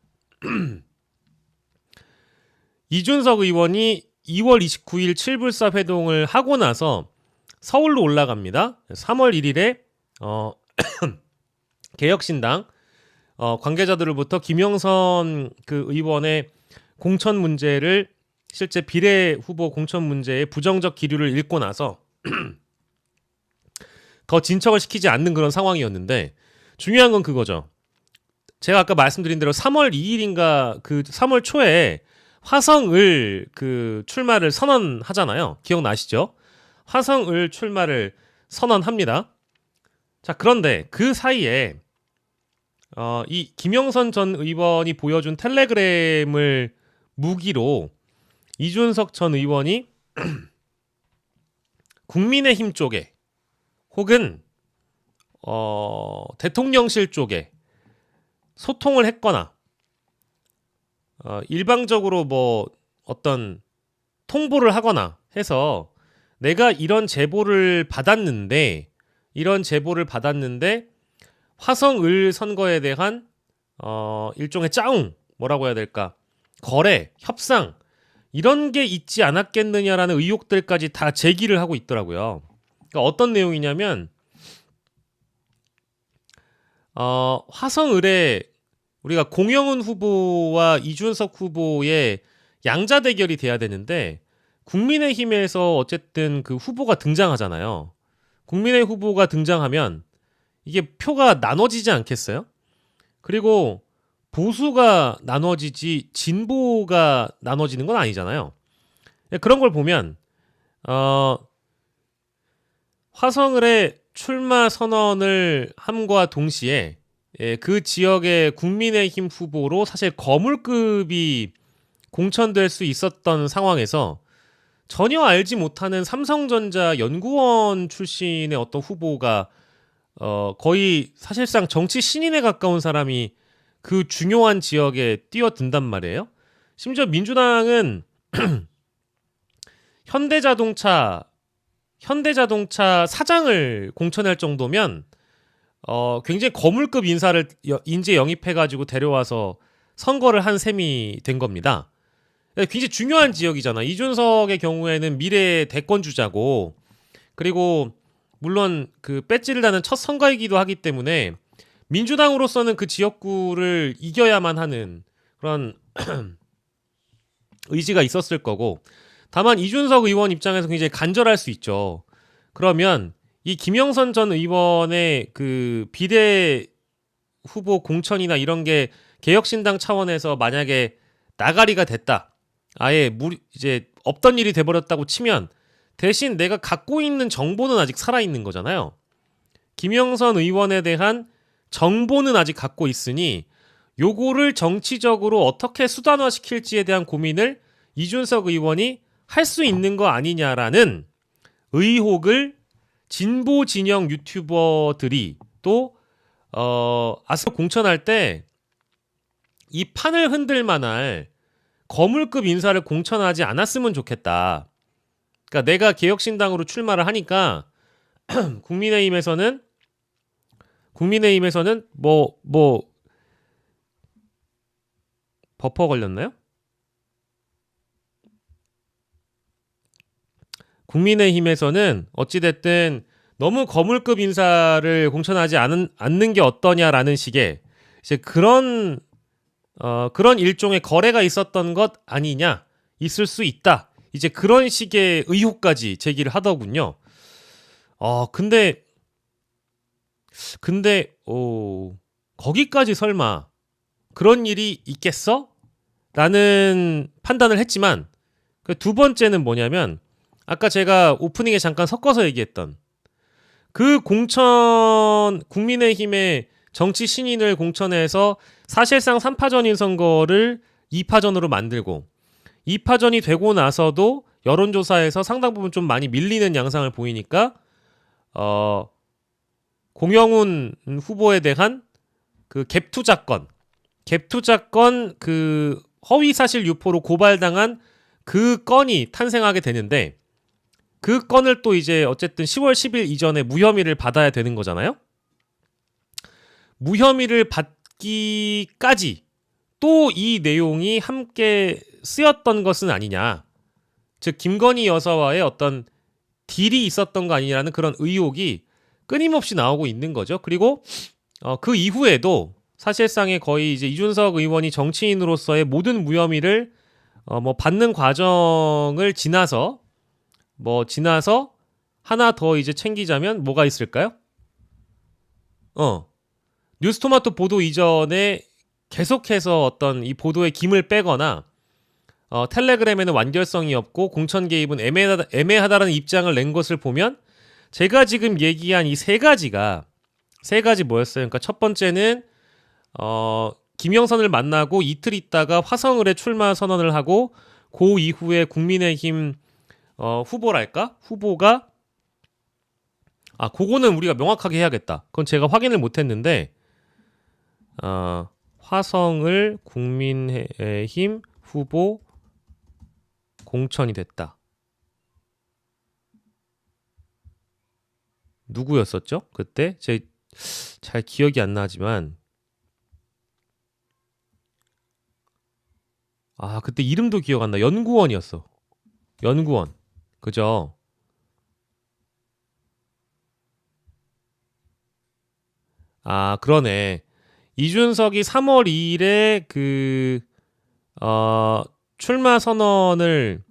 Speaker 1: 이준석 의원이 2월 29일 칠불사 회동을 하고 나서 서울로 올라갑니다. 3월 1일에 개혁신당 관계자들로부터 김영선 그 의원의 공천 문제를 실제 비례 후보 공천 문제의 부정적 기류를 읽고 나서 더 진척을 시키지 않는 그런 상황이었는데 중요한 건 그거죠. 제가 아까 말씀드린 대로 3월 2일인가 그 3월 초에 화성을 그 출마를 선언하잖아요. 기억나시죠? 화성을 출마를 선언합니다. 자, 그런데 그 사이에 이 김영선 전 의원이 보여준 텔레그램을 무기로 이준석 전 의원이 국민의힘 쪽에 혹은 대통령실 쪽에 소통을 했거나 일방적으로 뭐 어떤 통보를 하거나 해서 내가 이런 제보를 받았는데 화성을 선거에 대한 일종의 짜웅 뭐라고 해야 될까 거래 협상 이런 게 있지 않았겠느냐라는 의혹들까지 다 제기를 하고 있더라고요. 그러니까 어떤 내용이냐면 화성을에 우리가 공영훈 후보와 이준석 후보의 양자 대결이 돼야 되는데 국민의힘에서 어쨌든 그 후보가 등장하잖아요. 국민의 후보가 등장하면 이게 표가 나눠지지 않겠어요? 그리고 보수가 나눠지지 진보가 나눠지는 건 아니잖아요. 그런 걸 보면 화성을의 출마 선언을 함과 동시에 그 지역의 국민의힘 후보로 사실 거물급이 공천될 수 있었던 상황에서 전혀 알지 못하는 삼성전자 연구원 출신의 어떤 후보가 거의 사실상 정치 신인에 가까운 사람이 그 중요한 지역에 뛰어든단 말이에요. 심지어 민주당은 현대자동차 사장을 공천할 정도면 굉장히 거물급 인사를 인재 영입해가지고 데려와서 선거를 한 셈이 된 겁니다. 굉장히 중요한 지역이잖아. 이준석의 경우에는 미래 대권주자고 그리고 물론 그 배지를 다는 첫 선거이기도 하기 때문에 민주당으로서는 그 지역구를 이겨야만 하는 그런 의지가 있었을 거고, 다만 이준석 의원 입장에서 굉장히 간절할 수 있죠. 그러면 이 김영선 전 의원의 그 비례 후보 공천이나 이런 게 개혁신당 차원에서 만약에 나가리가 됐다, 아예 이제 없던 일이 돼버렸다고 치면 대신 내가 갖고 있는 정보는 아직 살아있는 거잖아요. 김영선 의원에 대한 정보는 아직 갖고 있으니 요거를 정치적으로 어떻게 수단화시킬지에 대한 고민을 이준석 의원이 할 수 있는 거 아니냐라는 의혹을 진보 진영 유튜버들이 또 아스 공천할 때 이 판을 흔들 만할 거물급 인사를 공천하지 않았으면 좋겠다. 그러니까 내가 개혁신당으로 출마를 하니까 국민의힘에서는 뭐 버퍼 걸렸나요? 국민의힘에서는 어찌됐든 너무 거물급 인사를 공천하지 않는 게 어떠냐라는 식의 이제 그런 일종의 거래가 있었던 것 아니냐, 있을 수 있다, 이제 그런 식의 의혹까지 제기를 하더군요. 근데 거기까지 설마 그런 일이 있겠어? 라는 판단을 했지만, 그 두 번째는 뭐냐면 아까 제가 오프닝에 잠깐 섞어서 얘기했던 그 공천, 국민의힘의 정치 신인을 공천해서 사실상 3파전인 선거를 2파전으로 만들고 2파전이 되고 나서도 여론조사에서 상당 부분 좀 많이 밀리는 양상을 보이니까 공영훈 후보에 대한 그 갭투자건 그 허위사실 유포로 고발당한 그 건이 탄생하게 되는데, 그 건을 또 이제 어쨌든 10월 10일 이전에 무혐의를 받아야 되는 거잖아요. 무혐의를 받기까지 또 이 내용이 함께 쓰였던 것은 아니냐, 즉 김건희 여사와의 어떤 딜이 있었던 거 아니냐는 그런 의혹이 끊임없이 나오고 있는 거죠. 그리고 그 이후에도 사실상의 거의 이제 이준석 의원이 정치인으로서의 모든 무혐의를 받는 과정을 지나서 하나 더 이제 챙기자면 뭐가 있을까요? 뉴스토마토 보도 이전에 계속해서 어떤 이 보도의 김을 빼거나 텔레그램에는 완결성이 없고 공천 개입은 애매하다라는 입장을 낸 것을 보면 제가 지금 얘기한 이 세 가지 뭐였어요? 그러니까 첫 번째는 김영선을 만나고 이틀 있다가 화성을에 출마 선언을 하고 그 이후에 국민의힘 후보가 그거는 우리가 명확하게 해야겠다. 그건 제가 확인을 못했는데 화성을 국민의힘 후보 공천이 됐다. 누구였었죠? 그때 제 잘 기억이 안 나지만 그때 이름도 기억 안 나. 연구원이었어. 연구원. 그죠? 그러네. 이준석이 3월 2일에 출마 선언을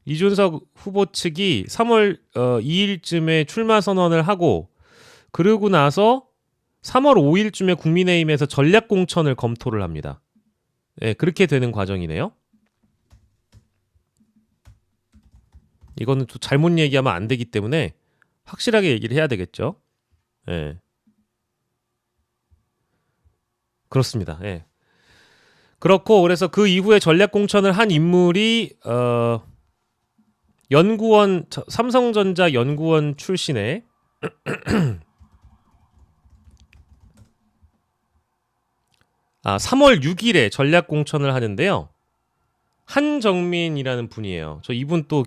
Speaker 1: 이준석 후보 측이 3월 2일쯤에 출마 선언을 하고, 그러고 나서 3월 5일쯤에 국민의힘에서 전략 공천을 검토를 합니다. 네, 그렇게 되는 과정이네요. 이거는 또 잘못 얘기하면 안 되기 때문에 확실하게 얘기를 해야 되겠죠. 네. 그렇습니다. 예. 그렇고, 그래서 그 이후에 전략 공천을 한 인물이 연구원, 삼성전자 연구원 출신의 3월 6일에 전략 공천을 하는데요. 한정민이라는 분이에요. 저 이분 또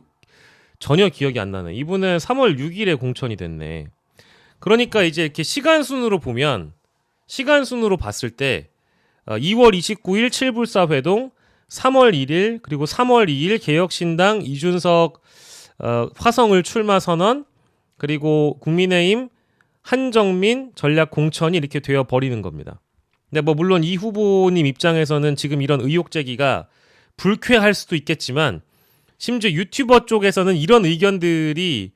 Speaker 1: 전혀 기억이 안 나네. 이분은 3월 6일에 공천이 됐네. 그러니까 이제 이렇게 시간순으로 봤을 때 2월 29일 7불사 회동, 3월 1일 그리고 3월 2일 개혁신당 이준석 화성을 출마 선언, 그리고 국민의힘 한정민 전략 공천이 이렇게 되어 버리는 겁니다. 근데 물론 이 후보님 입장에서는 지금 이런 의혹 제기가 불쾌할 수도 있겠지만 심지어 유튜버 쪽에서는 이런 의견들이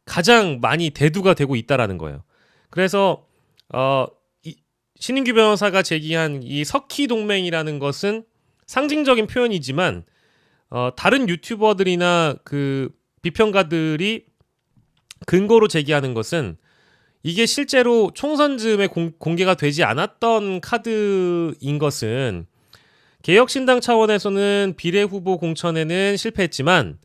Speaker 1: 가장 많이 대두가 되고 있다라는 거예요. 그래서 신인규 변호사가 제기한 이 석희 동맹이라는 것은 상징적인 표현이지만 다른 유튜버들이나 그 비평가들이 근거로 제기하는 것은 이게 실제로 총선 즈음에 공개가 되지 않았던 카드인 것은 개혁신당 차원에서는 비례 후보 공천에는 실패했지만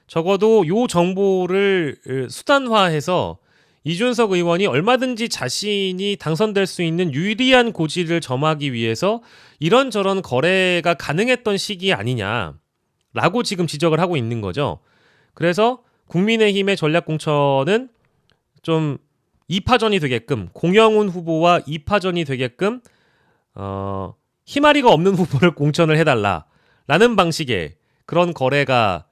Speaker 1: 적어도 요 정보를 수단화해서 이준석 의원이 얼마든지 자신이 당선될 수 있는 유리한 고지를 점하기 위해서 이런저런 거래가 가능했던 시기 아니냐라고 지금 지적을 하고 있는 거죠. 그래서 국민의힘의 전략공천은 좀 2파전이 되게끔, 공영훈 후보와 2파전이 되게끔 희마리가 없는 후보를 공천을 해달라라는 방식의 그런 거래가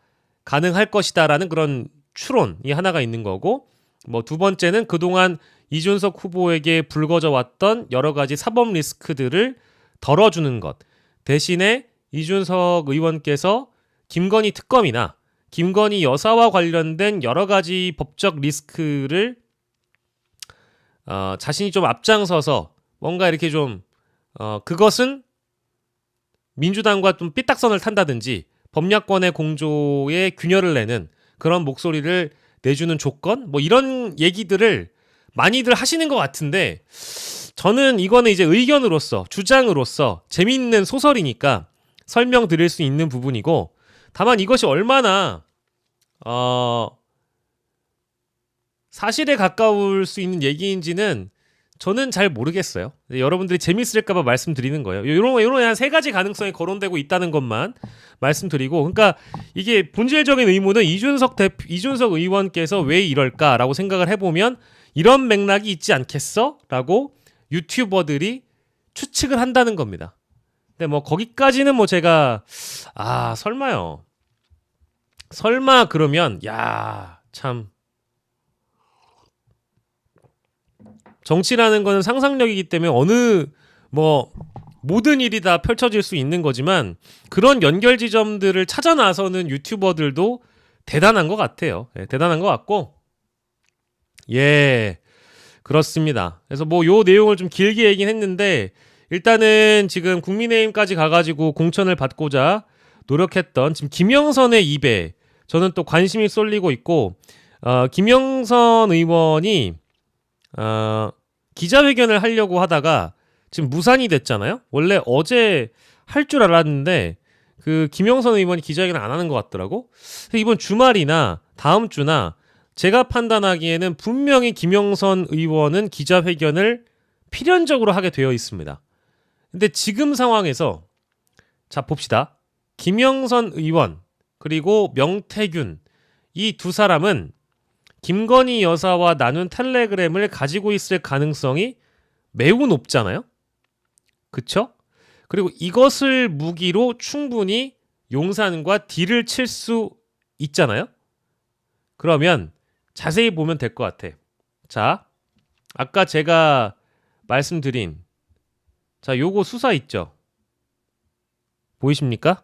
Speaker 1: 가능할 것이다라는 그런 추론이 하나가 있는 거고, 뭐 두 번째는 그동안 이준석 후보에게 불거져 왔던 여러 가지 사법 리스크들을 덜어주는 것, 대신에 이준석 의원께서 김건희 특검이나 김건희 여사와 관련된 여러 가지 법적 리스크를 자신이 좀 앞장서서 뭔가 이렇게 좀 그것은 민주당과 좀 삐딱선을 탄다든지 법야권의 공조에 균열을 내는 그런 목소리를 내주는 조건? 뭐 이런 얘기들을 많이들 하시는 것 같은데 저는 이거는 이제 의견으로서, 주장으로서 재미있는 소설이니까 설명드릴 수 있는 부분이고, 다만 이것이 얼마나 사실에 가까울 수 있는 얘기인지는 저는 잘 모르겠어요. 여러분들이 재밌을까봐 말씀드리는 거예요. 요런 한 세 가지 가능성이 거론되고 있다는 것만 말씀드리고, 그러니까 이게 본질적인 의문은 이준석 의원께서 왜 이럴까라고 생각을 해보면 이런 맥락이 있지 않겠어? 라고 유튜버들이 추측을 한다는 겁니다. 근데 뭐 거기까지는 뭐 제가 설마요. 설마 그러면 참 정치라는 거는 상상력이기 때문에 어느 모든 일이 다 펼쳐질 수 있는 거지만 그런 연결 지점들을 찾아 나서는 유튜버들도 대단한 것 같아요. 대단한 것 같고, 그렇습니다. 그래서 뭐 요 내용을 좀 길게 얘기는 했는데 일단은 지금 국민의힘까지 가가지고 공천을 받고자 노력했던 지금 김영선의 입에 저는 또 관심이 쏠리고 있고, 김영선 의원이 기자회견을 하려고 하다가 지금 무산이 됐잖아요. 원래 어제 할 줄 알았는데 그 김영선 의원이 기자회견을 안 하는 것 같더라고. 이번 주말이나 다음 주나 제가 판단하기에는 분명히 김영선 의원은 기자회견을 필연적으로 하게 되어 있습니다. 근데 지금 상황에서 자 봅시다. 김영선 의원 그리고 명태균 이 두 사람은 김건희 여사와 나눈 텔레그램을 가지고 있을 가능성이 매우 높잖아요. 그쵸? 그리고 이것을 무기로 충분히 용산과 딜을 칠 수 있잖아요. 그러면 자세히 보면 될 것 같아. 자, 아까 제가 말씀드린 요거 수사 있죠? 보이십니까?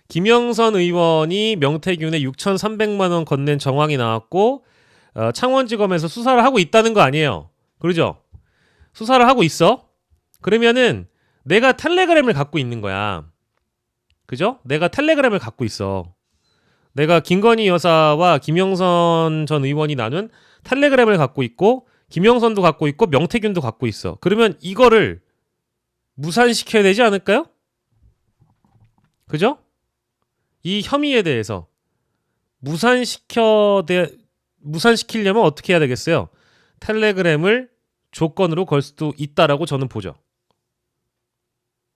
Speaker 1: 김영선 의원이 명태균에 6,300만 원 건넨 정황이 나왔고 창원지검에서 수사를 하고 있다는 거 아니에요. 그러죠? 수사를 하고 있어? 그러면은 내가 텔레그램을 갖고 있는 거야. 그죠? 내가 텔레그램을 갖고 있어. 내가 김건희 여사와 김영선 전 의원이 나눈 텔레그램을 갖고 있고 김영선도 갖고 있고 명태균도 갖고 있어. 그러면 이거를 무산시켜야 되지 않을까요? 그죠? 이 혐의에 대해서 무산시키려면 어떻게 해야 되겠어요? 텔레그램을 조건으로 걸 수도 있다라고 저는 보죠.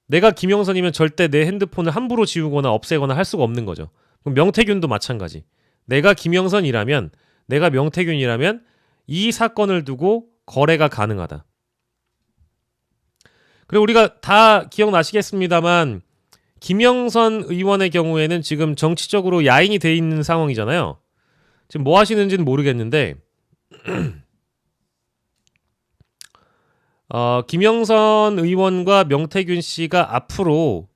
Speaker 1: 내가 김영선이면 절대 내 핸드폰을 함부로 지우거나 없애거나 할 수가 없는 거죠. 그럼 명태균도 마찬가지. 내가 김영선이라면, 내가 명태균이라면 이 사건을 두고 거래가 가능하다. 그리고 우리가 다 기억나시겠습니다만 김영선 의원의 경우에는 지금 정치적으로 야인이 돼 있는 상황이잖아요. 지금 뭐 하시는지는 모르겠는데 김영선 의원과 명태균 씨가 앞으로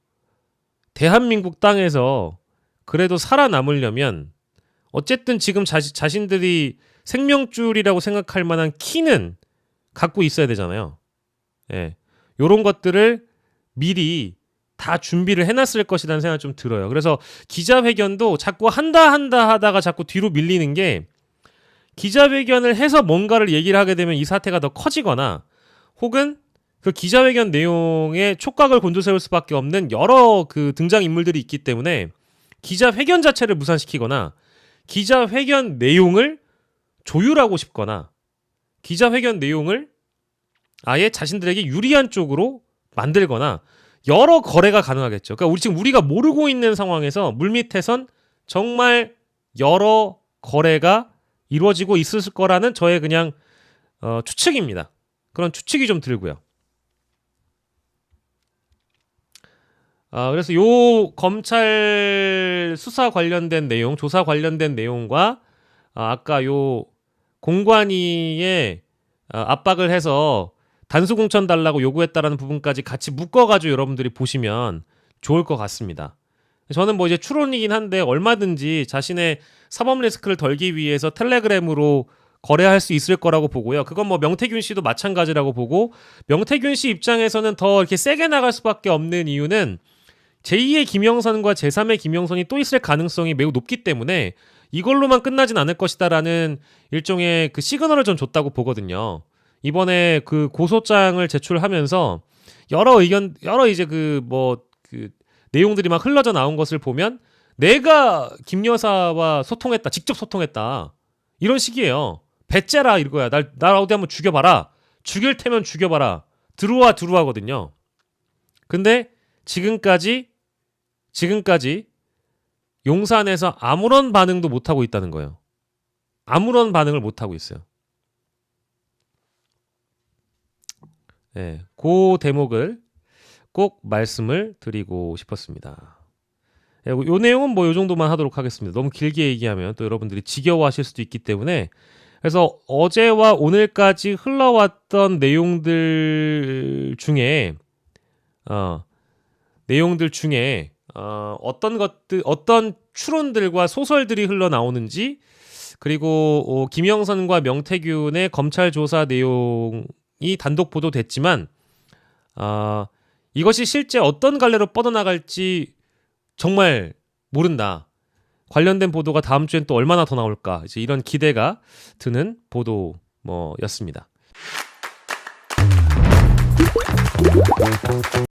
Speaker 1: 대한민국 땅에서 그래도 살아남으려면 어쨌든 지금 자신들이 생명줄이라고 생각할 만한 키는 갖고 있어야 되잖아요. 예. 요런 것들을 미리 다 준비를 해놨을 것이라는 생각이 좀 들어요. 그래서 기자회견도 자꾸 한다 하다가 자꾸 뒤로 밀리는 게, 기자회견을 해서 뭔가를 얘기를 하게 되면 이 사태가 더 커지거나, 혹은 그 기자회견 내용에 촉각을 곤두세울 수밖에 없는 여러 그 등장인물들이 있기 때문에 기자회견 자체를 무산시키거나, 기자회견 내용을 조율하고 싶거나, 기자회견 내용을 아예 자신들에게 유리한 쪽으로 만들거나, 여러 거래가 가능하겠죠. 그러니까 우리가 모르고 있는 상황에서 물밑에선 정말 여러 거래가 이루어지고 있을 거라는 저의 그냥 추측입니다. 그런 추측이 좀 들고요. 그래서 요 검찰 수사 관련된 내용, 조사 관련된 내용과 아까 요 공관위에 압박을 해서 단수 공천 달라고 요구했다라는 부분까지 같이 묶어가지고 여러분들이 보시면 좋을 것 같습니다. 저는 뭐 이제 추론이긴 한데 얼마든지 자신의 사법 리스크를 덜기 위해서 텔레그램으로 거래할 수 있을 거라고 보고요. 그건 뭐 명태균 씨도 마찬가지라고 보고, 명태균 씨 입장에서는 더 이렇게 세게 나갈 수밖에 없는 이유는 제2의 김영선과 제3의 김영선이 또 있을 가능성이 매우 높기 때문에 이걸로만 끝나진 않을 것이다라는 일종의 그 시그널을 좀 줬다고 보거든요. 이번에 그 고소장을 제출하면서 여러 이제 그 내용들이 막 흘러져 나온 것을 보면 내가 김 여사와 소통했다, 직접 소통했다, 이런 식이에요. 배째라 이거야. 날 어디 한번 죽여봐라. 죽일 테면 죽여봐라. 들어와거든요. 근데 지금까지 용산에서 아무런 반응도 못하고 있다는 거예요. 아무런 반응을 못하고 있어요. 네, 그 대목을 꼭 말씀을 드리고 싶었습니다. 요 내용은 뭐 요 정도만 하도록 하겠습니다. 너무 길게 얘기하면 또 여러분들이 지겨워하실 수도 있기 때문에, 그래서 어제와 오늘까지 흘러왔던 내용들 중에 어떤 추론들과 소설들이 흘러나오는지, 그리고 김영선과 명태균의 검찰 조사 내용이 단독 보도됐지만 이것이 실제 어떤 갈래로 뻗어나갈지 정말 모른다. 관련된 보도가 다음 주엔 또 얼마나 더 나올까, 이제 이런 기대가 드는 보도였습니다.